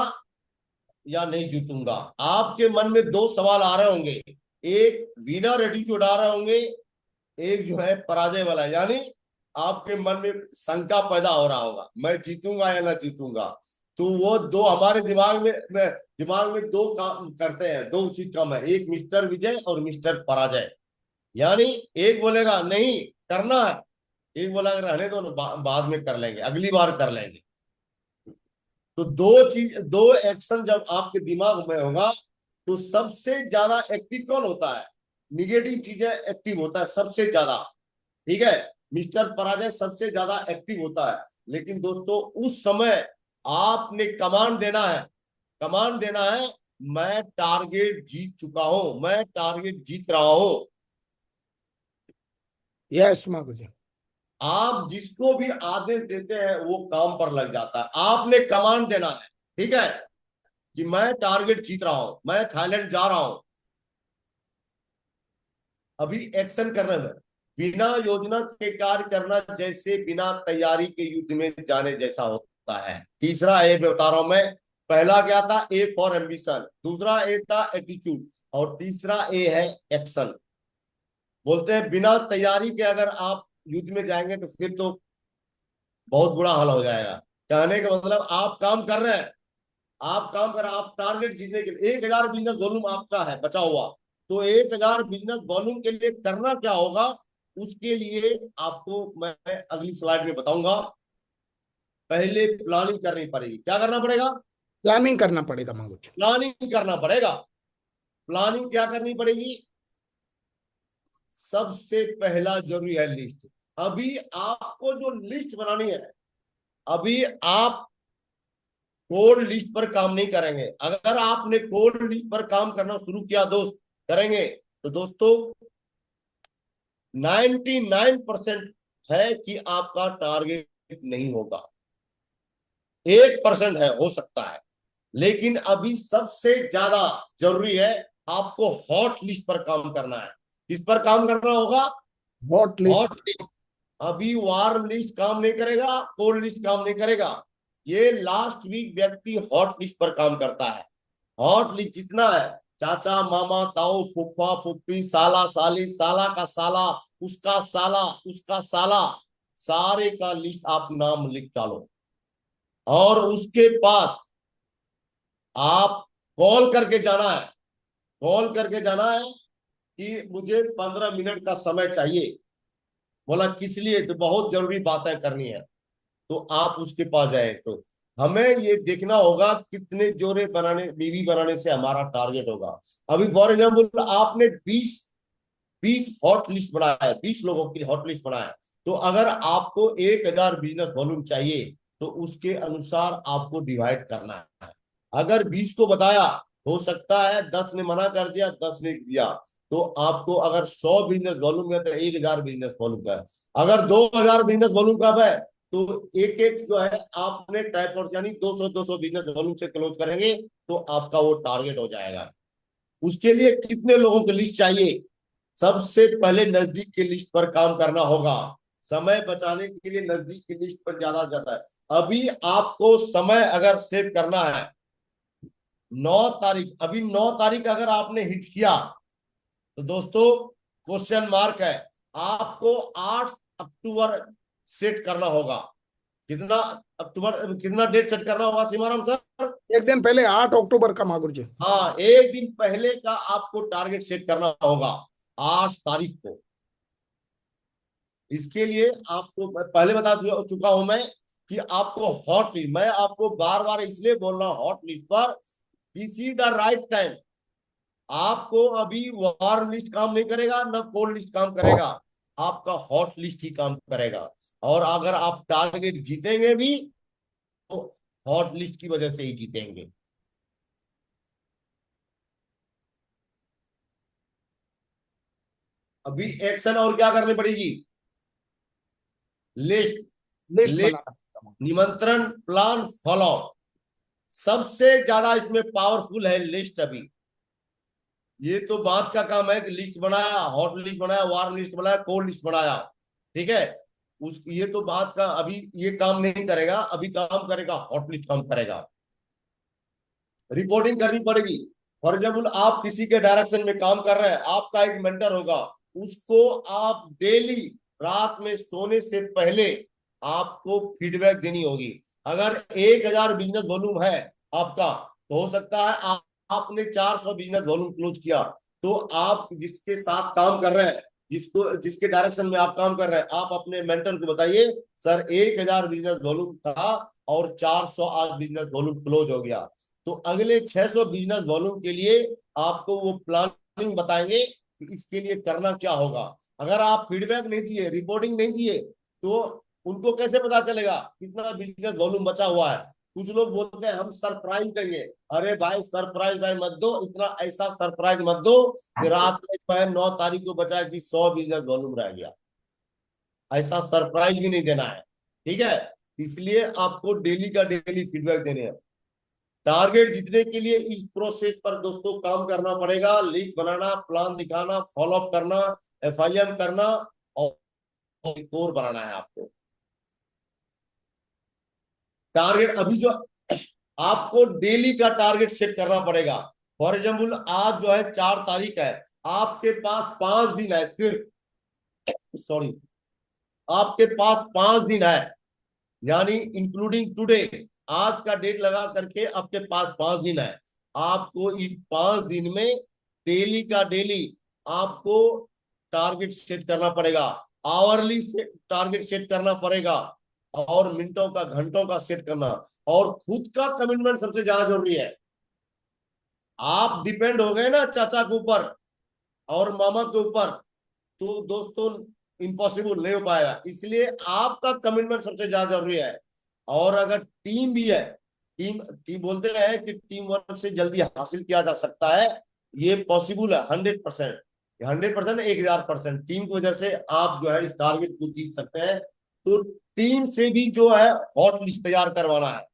या नहीं जीतूंगा। आपके मन में दो सवाल आ रहे होंगे, एक विनर एटीट्यूड आ रहे होंगे, एक जो है पराजय वाला, यानी आपके मन में शंका पैदा हो रहा होगा मैं जीतूंगा या ना जीतूंगा। तो वो दो हमारे दिमाग में दो काम करते हैं, दो चीज काम है, एक मिस्टर विजय और मिस्टर पराजय। यानी एक बोलेगा नहीं करना है, एक बोलेगा रहने दो, बाद में कर लेंगे, अगली बार कर लेंगे। तो दो एक्शन जब आपके दिमाग में होगा, तो सबसे ज्यादा एक्टिव कौन होता है, निगेटिव चीजें एक्टिव होता है सबसे ज्यादा, ठीक है। मिस्टर पराजय सबसे ज्यादा एक्टिव होता है। लेकिन दोस्तों उस समय आपने कमांड देना है, मैं टारगेट जीत चुका हूं, मैं टारगेट जीत रहा हूं। यस मागू जी। आप जिसको भी आदेश देते हैं वो काम पर लग जाता है। आपने कमांड देना है, ठीक है, कि मैं टारगेट जीत रहा हूं, मैं थाईलैंड जा रहा हूं। अभी एक्शन करने में, बिना योजना के कार्य करना जैसे बिना तैयारी के युद्ध में जाने जैसा होता है। तीसरा ए बता रहा हूं मैं, पहला क्या था, ए फॉर एम्बिशन, दूसरा ए था एटीट्यूड, और तीसरा ए है एक्शन। बोलते हैं बिना तैयारी के अगर आप युद्ध में जाएंगे तो फिर तो बहुत बुरा हाल हो जाएगा। कहने का मतलब आप काम कर रहे हैं, आप टारगेट जीतने के लिए 1000 बिजनेस वॉल्यूम आपका है बचा हुआ, तो 1000 बिजनेस वॉल्यूम के लिए करना क्या होगा, उसके लिए आपको मैं अगली स्लाइड में बताऊंगा। पहले प्लानिंग करनी पड़ेगी। क्या करना पड़ेगा, प्लानिंग करना पड़ेगा मागू जी। प्लानिंग करना पड़ेगा। प्लानिंग क्या करनी पड़ेगी, सबसे पहला जरूरी है लिस्ट। अभी आपको जो लिस्ट बनानी है, अभी आप कोड लिस्ट पर काम नहीं करेंगे। अगर आपने कोड लिस्ट पर काम करना शुरू किया दोस्त, करेंगे, तो दोस्तों 99% है कि आपका टारगेट नहीं होगा, 1% है, हो सकता है। लेकिन अभी सबसे ज्यादा जरूरी है आपको हॉट लिस्ट पर काम करना है। किस पर काम करना होगा, हॉट लिस्ट। Hot list. अभी वार्म लिस्ट काम नहीं करेगा, कोल्ड लिस्ट काम नहीं करेगा। ये लास्ट वीक व्यक्ति हॉट लिस्ट पर काम करता है। हॉट लिस्ट जितना है, चाचा मामा ताऊ फुफ्फा फुफ्फी साला साली, साला का साला, उसका साला, उसका साला, सारे का लिस्ट आप नाम लिख डालो। और उसके पास आप कॉल करके जाना है, कॉल करके जाना है कि मुझे 15 मिनट का समय चाहिए। बोला किस लिए, तो बहुत जरूरी बातें करनी है। तो आप उसके पास जाए। तो हमें ये देखना होगा कितने जोड़े बनाने, बीवी बनाने से हमारा टारगेट होगा। अभी फॉर एग्जाम्पल आपने 20 हॉट लिस्ट बनाया है, 20 लोगों की हॉट लिस्ट बनाया है, तो अगर आपको 1000 बिजनेस वॉल्यूम चाहिए तो उसके अनुसार आपको डिवाइड करना है। अगर 20 को बताया, हो सकता है 10 ने मना कर दिया, 10 ने दिया, तो आपको अगर 100 बिजनेस वॉल्यूम है तो 1000 बिजनेस वॉल्यूम का है। अगर 2000 बिजनेस वॉल्यूम का है तो एक एक जो है आपने टाइप और यानी 200 बिजनेस वॉल्यूम से क्लोज करेंगे तो आपका वो टारगेट हो जाएगा। उसके लिए कितने लोगों की लिस्ट चाहिए? सबसे पहले नजदीक की लिस्ट पर काम करना होगा। समय बचाने के लिए नजदीक की लिस्ट पर ज्यादा जाता है। अभी आपको समय अगर सेव करना है 9 तारीख, अभी 9 तारीख अगर आपने हिट किया तो दोस्तों क्वेश्चन मार्क है। आपको 8 अक्टूबर सेट करना होगा। कितना अक्टूबर, कितना डेट सेट करना होगा सीमाराम सर? एक दिन पहले 8 अक्टूबर का मागुर जी। हाँ, एक दिन पहले का आपको टारगेट सेट करना होगा 8 तारीख को। इसके लिए आपको पहले बता चुका हूं मैं कि आपको हॉट लिस्ट, मैं आपको बार बार इसलिए बोल रहा हूं हॉट लिस्ट पर, this is the right time. आपको अभी वार्म लिस्ट काम नहीं करेगा, ना कोल्ड लिस्ट काम करेगा, आपका हॉट लिस्ट ही काम करेगा। और अगर आप टारगेट जीतेंगे भी तो हॉट लिस्ट की वजह से ही जीतेंगे। अभी एक्शन और क्या करनी पड़ेगी? लिस्ट, लिस्ट लिस्ट, बनाना। निमंत्रण, प्लान, फॉलो। सबसे ज्यादा इसमें पावरफुल है लिस्ट। अभी ये तो बात का काम है कि लिस्ट बनाया, हॉट लिस्ट बनाया, वार्म लिस्ट बनाया, कोल्ड लिस्ट बनाया, ठीक है। ये तो बात का, अभी ये काम नहीं करेगा, अभी काम करेगा हॉट लिस्ट, काम करेगा। रिपोर्टिंग करनी पड़ेगी। फॉर एग्जाम्पल आप किसी के डायरेक्शन में काम कर रहे हैं, आपका एक मेंटर होगा, उसको आप डेली रात में सोने से पहले आपको फीडबैक देनी होगी। अगर 1000 बिजनेस वॉल्यूम है आपका, तो हो सकता है आपने 400 बिजनेस वॉल्यूम क्लोज किया, तो आप जिसके साथ काम कर रहे हैं, जिसके डायरेक्शन में आप काम कर रहे हैं, आप अपने मेंटर को बताइए सर 1000 बिजनेस वॉल्यूम था और 400 आज बिजनेस वॉल्यूम क्लोज हो गया। तो अगले 600 बिजनेस वॉल्यूम के लिए आपको वो प्लानिंग बताएंगे कि इसके लिए करना क्या होगा। अगर आप फीडबैक नहीं दिए, रिपोर्टिंग नहीं दिए, तो उनको कैसे पता चलेगा कितना बिजनेस वॉल्यूम बचा हुआ है? कुछ लोग बोलते हैं हम सरप्राइज देंगे। अरे भाई सरप्राइज भाई मत दो, इतना ऐसा सरप्राइज मत दो कि रात में 9 तारीख को बचा कि 100 बिजनेस वॉल्यूम रह गया। ऐसा सरप्राइज भी नहीं देना है, ठीक है। इसलिए आपको डेली का डेली फीडबैक देने हैं। टारगेट जीतने के लिए इस प्रोसेस पर दोस्तों काम करना पड़ेगा। लिस्ट बनाना, प्लान दिखाना, फॉलोअप करना, FIM करना और कोर बनाना है आपको। टारगेट अभी जो आपको डेली का टारगेट सेट करना पड़ेगा। फॉर एग्जाम्पल आज जो है 4 तारीख है, आपके पास 5 दिन है सिर्फ, सॉरी, आपके पास 5 दिन है, यानी इंक्लूडिंग टुडे, आज का डेट लगा करके आपके पास 5 दिन है। आपको इस 5 दिन में डेली का डेली आपको टारगेट सेट करना पड़ेगा, आवरली टारगेट सेट करना पड़ेगा, और मिनटों का, घंटों का सेट करना, और खुद का कमिटमेंट सबसे ज्यादा जरूरी है। आप डिपेंड हो गए ना चाचा के ऊपर और मामा के ऊपर, तो दोस्तों इम्पॉसिबल नहीं हो पाएगा। इसलिए आपका कमिटमेंट सबसे ज्यादा जरूरी है। और अगर टीम भी है, टीम टीम बोलते हैं कि टीम वर्क से जल्दी हासिल किया जा सकता है, ये पॉसिबल है 100%, 100%, 1000%। टीम की वजह से आप जो है इस टारगेट को जीत सकते हैं। तो टीम से भी जो है हॉट लिस्ट तैयार करवाना है।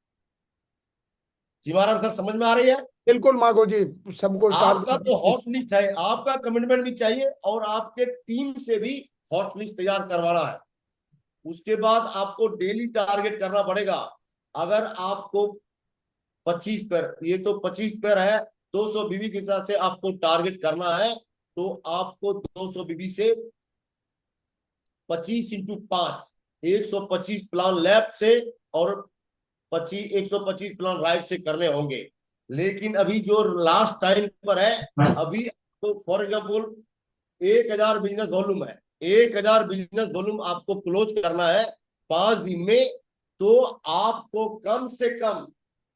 सीमाराम सर समझ में आ रही है? बिल्कुल मागुर जी, सबको आपका तो हॉट लिस्ट है, आपका कमिटमेंट भी चाहिए और आपके टीम से भी हॉट लिस्ट तैयार करवाना है। उसके बाद आपको डेली टारगेट करना पड़ेगा। अगर आपको 25 पैर, ये तो 25 पैर है, 200 बीबी के हिसाब से आपको टारगेट करना है, तो आपको 200 बीबी से 25 इंटू 5, 125 प्लान लेफ्ट से और 125 प्लान राइट से करने होंगे। लेकिन अभी जो लास्ट टाइम पर है, अभी तो फॉर एग्जाम्पल 1000 बिजनेस वॉल्यूम है, 1000 बिजनेस वॉल्यूम आपको क्लोज करना है 5 दिन में। तो आपको कम से कम,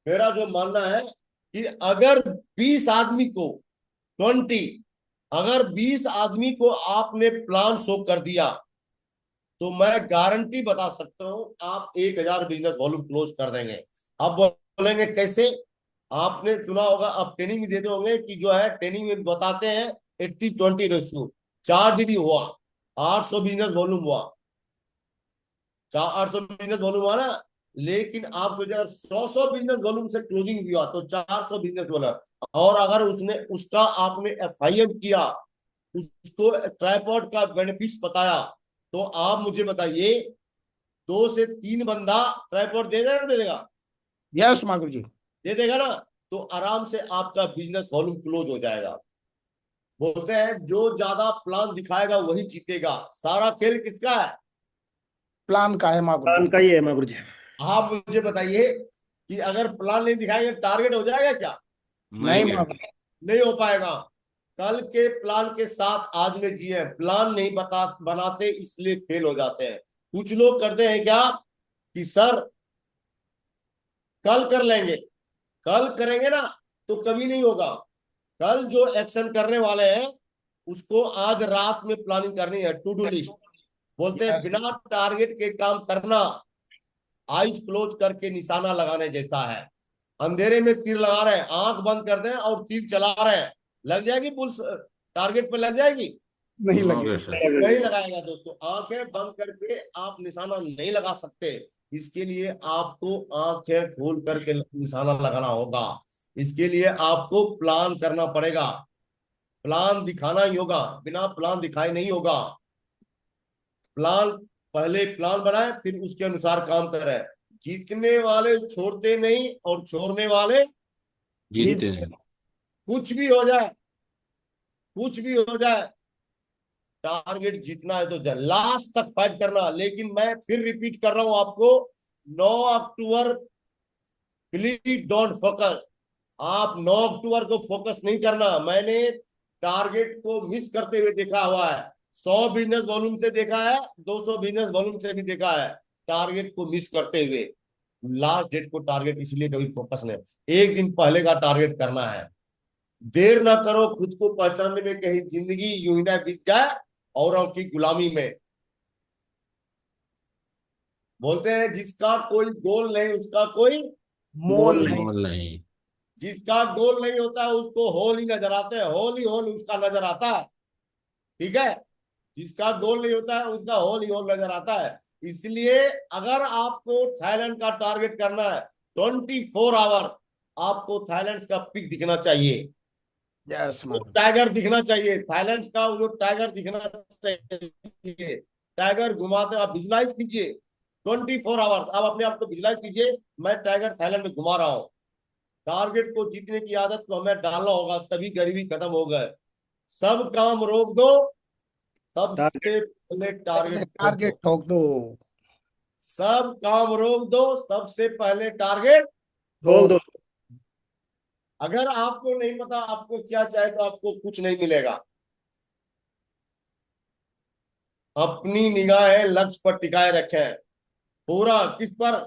मेरा जो मानना है कि अगर 20 आदमी को 20, अगर 20 आदमी को आपने प्लान शो कर दिया, तो मैं गारंटी बता सकता हूं आप 1000 बिजनेस वॉल्यूम क्लोज कर देंगे। आप बोलेंगे कैसे? आपने सुना होगा, आप ट्रेनिंग भी देते होंगे कि जो है ट्रेनिंग में बताते हैं 80-20 रेशियो। 4 DD हुआ, 800 बिजनेस वॉल्यूम हुआ, 800 बिजनेस वॉल्यूम हुआ ना। लेकिन आप सोचे अगर 100 बिजनेस वॉल्यूम से क्लोजिंग भी हुआ तो 400 बिजनेस वॉल्यूम, और अगर उसने उसका आपने FIM किया, उसको ट्राइपॉड का बेनिफिट्स बताया, तो आप मुझे बताइए 2 से 3 बंदा ट्राइपॉड दे देगा, दे देगा? यस मागुर जी। दे देगा ना। तो आराम से आपका बिजनेस वॉल्यूम क्लोज हो जाएगा। बोलते हैं जो ज्यादा प्लान दिखाएगा वही जीतेगा। सारा खेल किसका है? प्लान का है मागुर प्लान जी। का ही है मागुर जी। आप मुझे बताइए कि अगर प्लान नहीं दिखाएंगे टारगेट हो जाएगा क्या? नहीं नहीं मागुर जी। नहीं हो पाएगा। कल के प्लान के साथ आज में जिए। प्लान नहीं बनाते इसलिए फेल हो जाते हैं। कुछ लोग करते हैं क्या कि सर कल कर लेंगे, कल करेंगे ना तो कभी नहीं होगा। कल जो एक्शन करने वाले हैं उसको आज रात में प्लानिंग करनी है, टू डू लिस्ट। बोलते हैं बिना टारगेट के काम करना आईज क्लोज करके निशाना लगाने जैसा है। अंधेरे में तीर लगा रहे हैं, आंख बंद कर दें और तीर चला रहे हैं, लग जाएगी बुल्स, टारगेट पे लग जाएगी? नहीं नो लगे। सर। नहीं लगाएगा दोस्तों। आंखें बंद करके आप निशाना नहीं लगा सकते। इसके लिए आपको आंखें खोल करके निशाना लगाना होगा। इसके लिए आपको प्लान करना पड़ेगा, प्लान दिखाना ही होगा। बिना प्लान दिखाए नहीं होगा। प्लान, पहले प्लान बनाए फिर उसके अनुसार काम करें। जीतने वाले छोड़ते नहीं और छोड़ने वाले जीतते नहीं। कुछ भी हो जाए, कुछ भी हो जाए, टारगेट जीतना है तो लास्ट तक फाइट करना। लेकिन मैं फिर रिपीट कर रहा हूं आपको, 9 अक्टूबर प्लीज डोंट फोकस। आप 9 अक्टूबर को फोकस नहीं करना। मैंने टारगेट को मिस करते हुए देखा हुआ है। 100 बिजनेस वॉल्यूम से देखा है, 200 बिजनेस वॉल्यूम से भी देखा है, टारगेट को मिस करते हुए। लास्ट डेट को टारगेट इसलिए कभी फोकस नहीं, एक दिन पहले का टारगेट करना है। देर ना करो खुद को पहचानने में, कहीं जिंदगी यूं ही ना बीत जाए औरों की गुलामी में। बोलते हैं जिसका कोई गोल नहीं उसका कोई, मोल नहीं। मोल नहीं। जिसका गोल नहीं होता है उसको होल ही नजर आते हैं, होल ही होल उसका नजर आता है। ठीक है? जिसका गोल नहीं होता है उसका होल ही होल नजर आता है। इसलिए अगर आपको थाईलैंड का टारगेट करना है 24 आवर, आपको थाईलैंड का पिक दिखना चाहिए, यस मागुर। टाइगर दिखना चाहिए, थाईलैंड का वो टाइगर दिखना चाहिए। टाइगर घुमाते आप विजुलाइज कीजिए 24 आवर्स, आप अपने आप को विजुलाइज कीजिए मैं टाइगर थाईलैंड में घुमा रहा हूँ। टारगेट को जीतने की आदत को हमें डालना होगा, तभी गरीबी खत्म हो गए। सब काम रोक दो, सबसे पहले टारगेट ठोक टारगेट दो। ठोक दो। सब काम रोक दो, सबसे पहले टारगेट ठोक ठोक। दो। अगर आपको नहीं पता आपको क्या चाहिए तो आपको कुछ नहीं मिलेगा। अपनी निगाहें लक्ष्य पर टिकाए रखें। पूरा किस पर?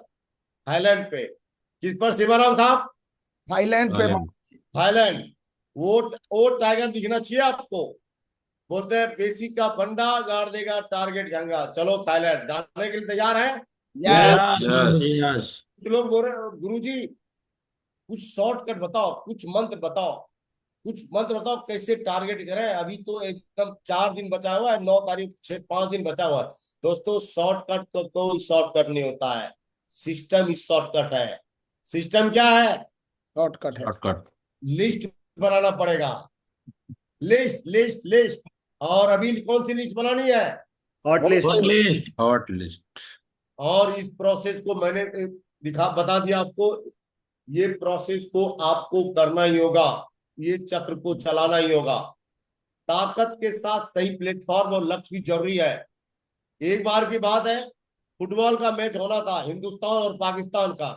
थाईलैंड पे। किस पर शिवराम साहब? थाईलैंड पे थाईलैंड। थाईलैंड। वो टाइगर दिखना चाहिए आपको। बोलते हैं बेसिक का फंडा गाड़ देगा टारगेट झंगा। चलो थाईलैंड जाने के लिए तैयार है? यस। यस। यस। कुछ लोग बोल रहे गुरुजी कुछ शॉर्टकट बताओ, कुछ मंत्र बताओ, कुछ मंत्र बताओ कैसे टारगेट करें। अभी तो एकदम 4 दिन बचा हुआ है, 9 तारीख 5 दिन बचा हुआ है। दोस्तों शॉर्टकट तो कोई शॉर्टकट नहीं होता है, सिस्टम ही शॉर्टकट है। सिस्टम क्या है? शॉर्टकट है। शॉर्टकट। लिस्ट बनाना पड़ेगा। List list list. और अभी कौन सी लिस्ट बनानी है? Hot list. Hot list. और इस प्रोसेस को मैंने बता दिया आपको। ये प्रोसेस को आपको करना ही होगा, ये चक्र को चलाना ही होगा। ताकत के साथ सही प्लेटफॉर्म और लक्ष्य भी जरूरी है। एक बार की बात है, फुटबॉल का मैच होना था हिंदुस्तान और पाकिस्तान का।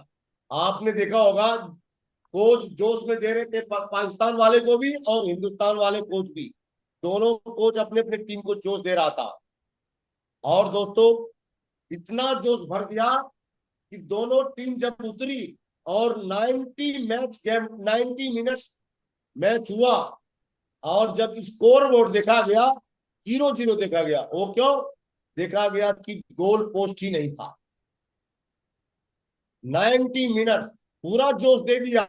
आपने देखा होगा कोच जोश में दे रहे थे पाकिस्तान वाले को भी और हिंदुस्तान वाले कोच भी। दोनों कोच अपने अपने टीम को जोश दे रहा था। और दोस्तों इतना जोश भर दिया कि दोनों टीम जब उतरी और 90 मिनट्स मैच हुआ, और जब स्कोर बोर्ड देखा गया 0-0 देखा गया। वो क्यों? देखा गया कि गोल पोस्ट ही नहीं था। 90 मिनट पूरा जोश दे दिया,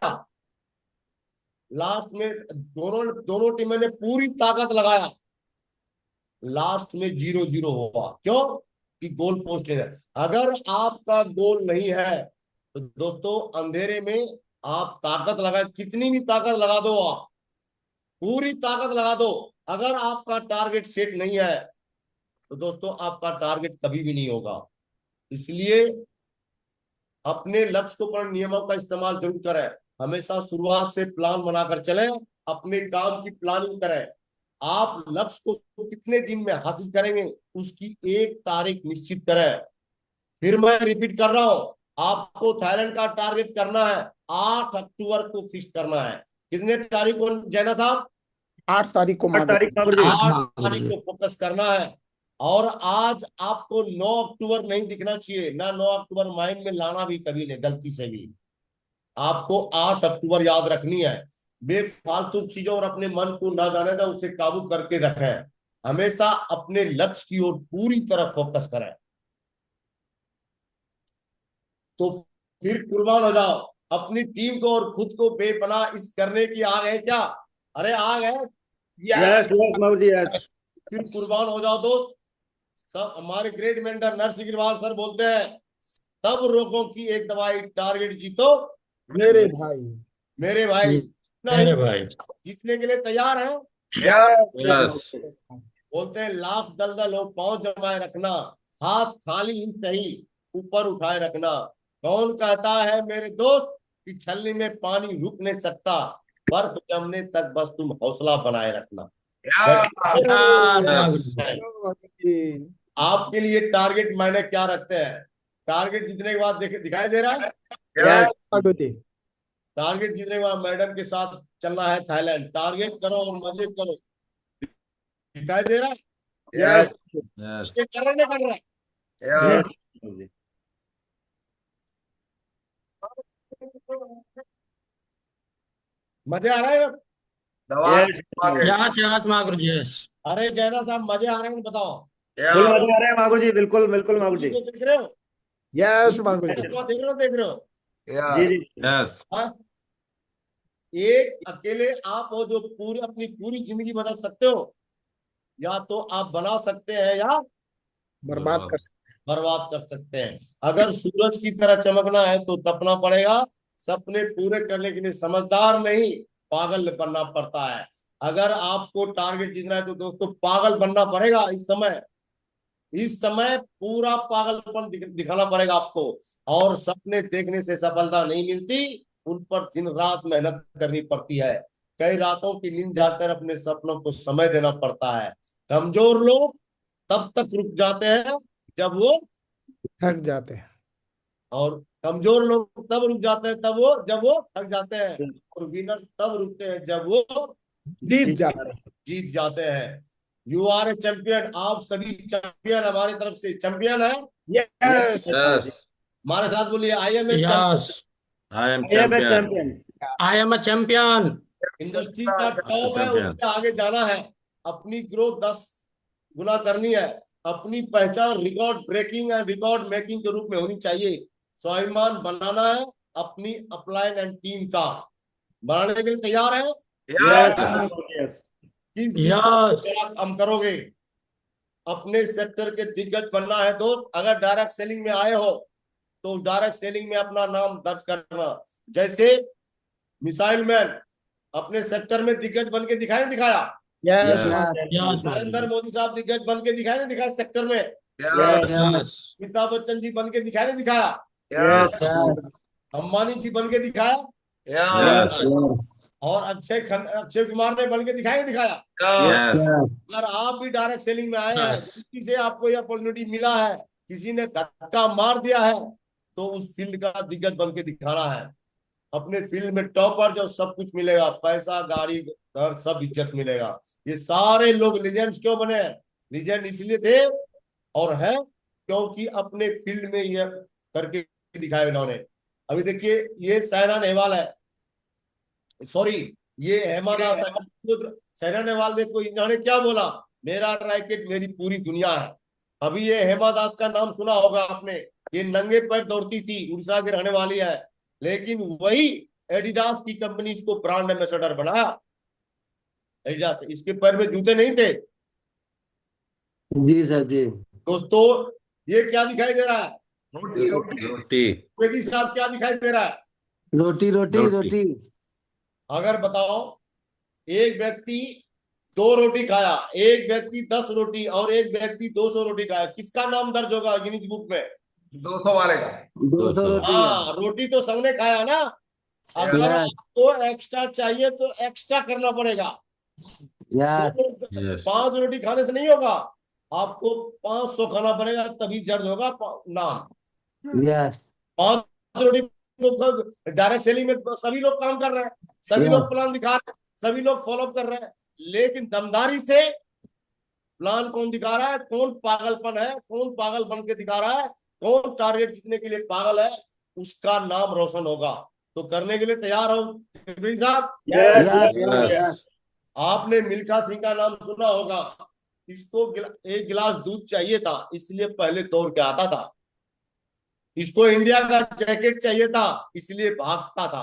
लास्ट में दोनों दोनों टीमों ने पूरी ताकत लगाया, लास्ट में 0-0 हुआ। क्यों? कि गोल पोस्ट है। अगर आपका गोल नहीं है तो दोस्तों अंधेरे में आप ताकत लगा, कितनी भी ताकत लगा दो, आप पूरी ताकत लगा दो, अगर आपका टारगेट सेट नहीं है तो दोस्तों आपका टारगेट कभी भी नहीं होगा। इसलिए अपने लक्ष्य को पर नियमों का इस्तेमाल जरूर करें। हमेशा शुरुआत से प्लान बनाकर चलें, अपने काम की प्लानिंग करें। आप लक्ष्य को कितने दिन में हासिल करेंगे उसकी एक तारीख निश्चित करें। फिर मैं रिपीट कर रहा हूं, आपको थाईलैंड का टारगेट करना है, 8 अक्टूबर को फिक्स करना है। कितने तारीख को जैना साहब? 8 तारीख को 8 तारीख मागुर जी। 8 तारीख को फोकस करना है। और आज आपको 9 अक्टूबर नहीं दिखना चाहिए ना, 9 अक्टूबर माइंड में लाना भी कभी नहीं, गलती से भी। आपको 8 अक्टूबर याद रखनी है। बेफालतू चीजों और अपने मन को ना जाने दो, उसे काबू करके रखें। हमेशा अपने लक्ष्य की ओर पूरी तरह फोकस करें। तो फिर कुर्बान हो जाओ, अपनी टीम को और खुद को बेपनाह इस करने की आ गए क्या? अरे आ गए, यस यस मागुर जी, यस। फिर कुर्बान हो जाओ दोस्त। सब हमारे great mentor Narsingh Agrawal sir बोलते हैं, सब रोगों की एक दवाई, टारगेट जीतो मेरे भाई। मेरे भाई। मेरे भाई। जीतने के लिए तैयार हैं? यस। बोलते हैं लाख दलदल हो पांव जमाए रखना, हाथ खाली ही सही ऊपर उठाए रखना। कौन कहता है मेरे दोस्त कि छलनी में पानी रुक नहीं सकता, बर्फ जमने तक बस तुम हौसला बनाए रखना। आपके लिए टारगेट मैंने क्या रखते हैं? टारगेट जीतने के बाद दिखाई दे रहा है? यस माधु जी। टारगेट जीतने के बाद मैडम के साथ चलना है थाईलैंड। टारगेट करो और मजे करो। दिखाई दे रहा है? Yes yes. ये कर रहे नहीं कर रहे? यस। मजे आ रहे हैं? यस यस मागुर जी, यस। अरे जैना साहब मजे आ रहे हैं बताओ। फुल मजा आ रहा है मागुर जी, बिल्कुल बिल्कुल मागुर जी। देख रहे हो? यस माधु जी। देख रहे हो? जी जी। यस। हाँ? एक अकेले आप हो जो पूरी अपनी पूरी जिंदगी बदल सकते हो, या तो आप बना सकते हैं या बर्बाद कर बर्बाद कर सकते हैं। अगर सूरज की तरह चमकना है तो तपना पड़ेगा। सपने पूरे करने के लिए समझदार नहीं, पागल बनना पड़ता है। अगर आपको टारगेट जीतना है तो दोस्तों पागल बनना पड़ेगा। इस समय पूरा पागलपन दिखाना पड़ेगा आपको। और सपने देखने से सफलता नहीं मिलती, उन पर दिन रात मेहनत करनी पड़ती है। कई रातों की नींद जाकर अपने सपनों को समय देना पड़ता है। कमजोर लोग तब तक रुक जाते हैं जब वो थक जाते हैं। और कमजोर लोग तब रुक जाते हैं जब वो थक जाते हैं। और विनर्स तब रुकते हैं जब वो जीत जाते हैं। जीत जाते हैं। You are a champion. आप सभी चैंपियन, हमारी तरफ से चैंपियन है। Yes yes. हमारे साथ बोलिए, I am a yes. I am I am a champion. Champion. I am a champion. Industry का टॉप है, चैंपियन। उससे आगे जाना है। अपनी ग्रोथ 10 गुना करनी है। अपनी पहचान record breaking and record making के रूप में होनी चाहिए। स्वाभिमान बनाना है अपनी अपलाइन एंड टीम का। बनाने के लिए तैयार है? यस किस यस। हम करोगे? अपने सेक्टर के दिग्गज बनना है दोस्त। अगर डायरेक्ट सेलिंग में आए हो तो डायरेक्ट सेलिंग में अपना नाम दर्ज करना। जैसे मिसाइल मैन अपने सेक्टर में दिग्गज बन के दिखाया, दिखाया। यस यस नरेंद्र मोदी साहब दिग्गज बन के दिखाया, दिखाया सेक्टर में। यस अमिताभ बच्चन जी बन के दिखाया, दिखाया। यस अंबानी जी बन के दिखाया। यस। और अक्षय कुमार ने बन के दिखाया, दिखाया। यस। अगर आप भी डायरेक्ट सेलिंग में आए हैं, किसी से आपको यह अपॉर्चुनिटी मिला है, किसी ने धक्का मार दिया है, तो उस फील्ड का दिग्गज बन के दिखाना है। अपने फील्ड में टॉपर जो सब कुछ मिलेगा, पैसा गाड़ी घर सब इज्जत मिलेगा। ये सारे लोग लीजेंड्स क्यों बने? लीजेंड इसलिए थे और हैं क्योंकि अपने फील्ड में ये करके दिखाया इन्होंने। अभी देखिए ये साइना नेहवाल है, सॉरी ये हेमा दास है। साइना नेहवाल देखो इन्होंने क्या बोला, मेरा रैकेट मेरी पूरी दुनिया है। अभी ये हेमा दास का नाम सुना होगा आपने, ये नंगे पैर दौड़ती थी, उड़ीसा की रहने वाली है, लेकिन वही एडिडास की कंपनी इसको ब्रांड एम्बेसडर बनाया। एडिडास, इसके पैर में जूते नहीं थे जी सर जी। दोस्तों। ये क्या दिखाई दे रहा है रोटी रोटी रोटी बेदी साहब, क्या दिखाई दे रहा है? रोटी रोटी रोटी। रोटी। अगर बताओ, एक व्यक्ति 2 रोटी खाया, एक व्यक्ति 10 रोटी और एक व्यक्ति 200 रोटी खाया, किसका नाम दर्ज होगा गिनीज बुक में? 200 वाले का। 200 रोटी। हाँ, रोटी तो सबने खाया ना। अगर Yes. आपको एक्स्ट्रा चाहिए तो एक्स्ट्रा करना पड़ेगा। यस यस 5 रोटी खाने से नहीं होगा, आपको 500 खाना पड़ेगा, तभी जर्ज होगा नाम। यस 5 रोटी तो डायरेक्ट सेलिंग में सभी लोग काम कर रहे हैं, सभी लोग प्लान दिखा रहे हैं, सभी लोग फॉलो कर रहे हैं, लेकिन दमदारी से प्लान कौन दिखा रहा है, कौन पागलपन है, कौन पागल बन के दिखा रहा है, कौन टारगेट जीतने के लिए पागल है, उसका नाम रोशन होगा। तो करने के लिए तैयार हो त्रिवेदी साहब? यस आपने मिल्खा सिंह का नाम सुना होगा, इसको एक गिलास दूध चाहिए था, इसलिए पहले दौड़ के आता था। इसको इंडिया का जैकेट चाहिए था, इसलिए भागता था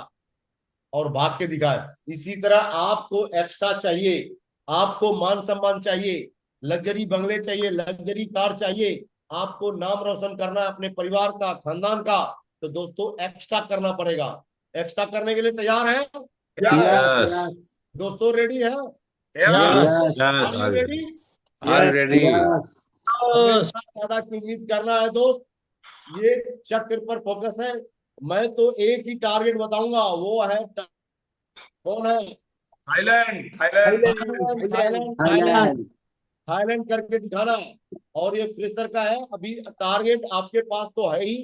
और भाग के दिखाया। इसी तरह आपको एक्स्ट्रा चाहिए, आपको मान सम्मान चाहिए, लग्जरी बंगले चाहिए, लग्जरी कार चाहिए, आपको नाम रोशन करना है अपने परिवार का, खानदान का, तो दोस्तों एक्स्ट्रा करना पड़ेगा। एक्स्ट्रा करने के लिए तैयार है यस दोस्तों? रेडी है? Yes Are you ready? Are you ready? ज्यादा की उम्मीद करना है दोस्त, ये चक्र पर फोकस है। मैं तो एक ही टारगेट बताऊंगा, वो है कौन है? Thailand Thailand Thailand Thailand Thailand Thailand करके दिखाना है। और ये फ्रेशर का है, अभी टारगेट आपके पास तो है ही,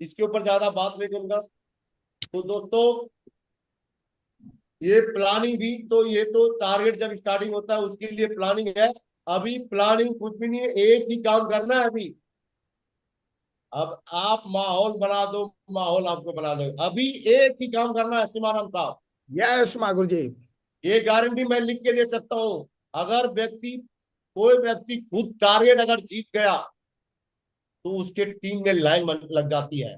इसके ऊपर ज्यादा बात नहीं करूंगा। तो दोस्तों, ये प्लानिंग भी, तो ये तो टारगेट जब स्टार्टिंग होता है उसके लिए प्लानिंग है। अभी प्लानिंग कुछ भी नहीं है, एक ही काम करना है अभी। अब आप माहौल बना दो, माहौल आपको बना दो, अभी एक ही काम करना है सीमाराम साहब। यस मागुर जी। ये गारंटी मैं लिख के दे सकता हूं, अगर कोई व्यक्ति खुद टारगेट अगर जीत गया तो उसके टीम में लाइन लग जाती है।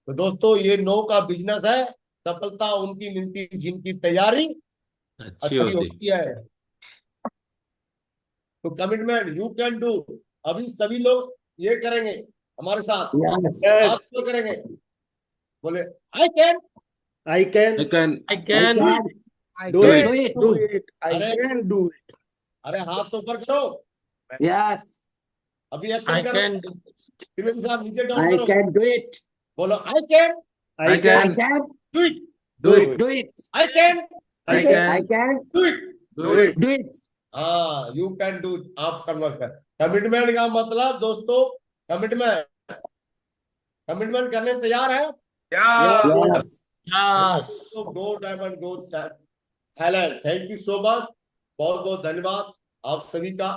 तो दोस्तों, ये 9 का बिजनेस है, सफलता उनकी मिलती जिनकी तैयारी अच्छी अच्छी होती। होती है। तो कमिटमेंट यू कैन डू, अभी सभी लोग ये करेंगे हमारे साथ, यस आप तो करेंगे, बोले I can. I can I can I can I Do can it. do it. I अरे- can do it. अरे हाथ तो ऊपर करो, यस अभी एक्शन करो। त्रिवेदी साहब नीचे डाउन आई करो, कैन डू इट बोलो I can I I can can do it, do it do it I can I I can can do it. Do it do it हाँ, you can do, आप convert कर। Commitment का मतलब दोस्तों, commitment commitment करने तैयार है? Yes go diamond go Thailand. Thank you so much, बहुत बहुत धन्यवाद आप सभी का।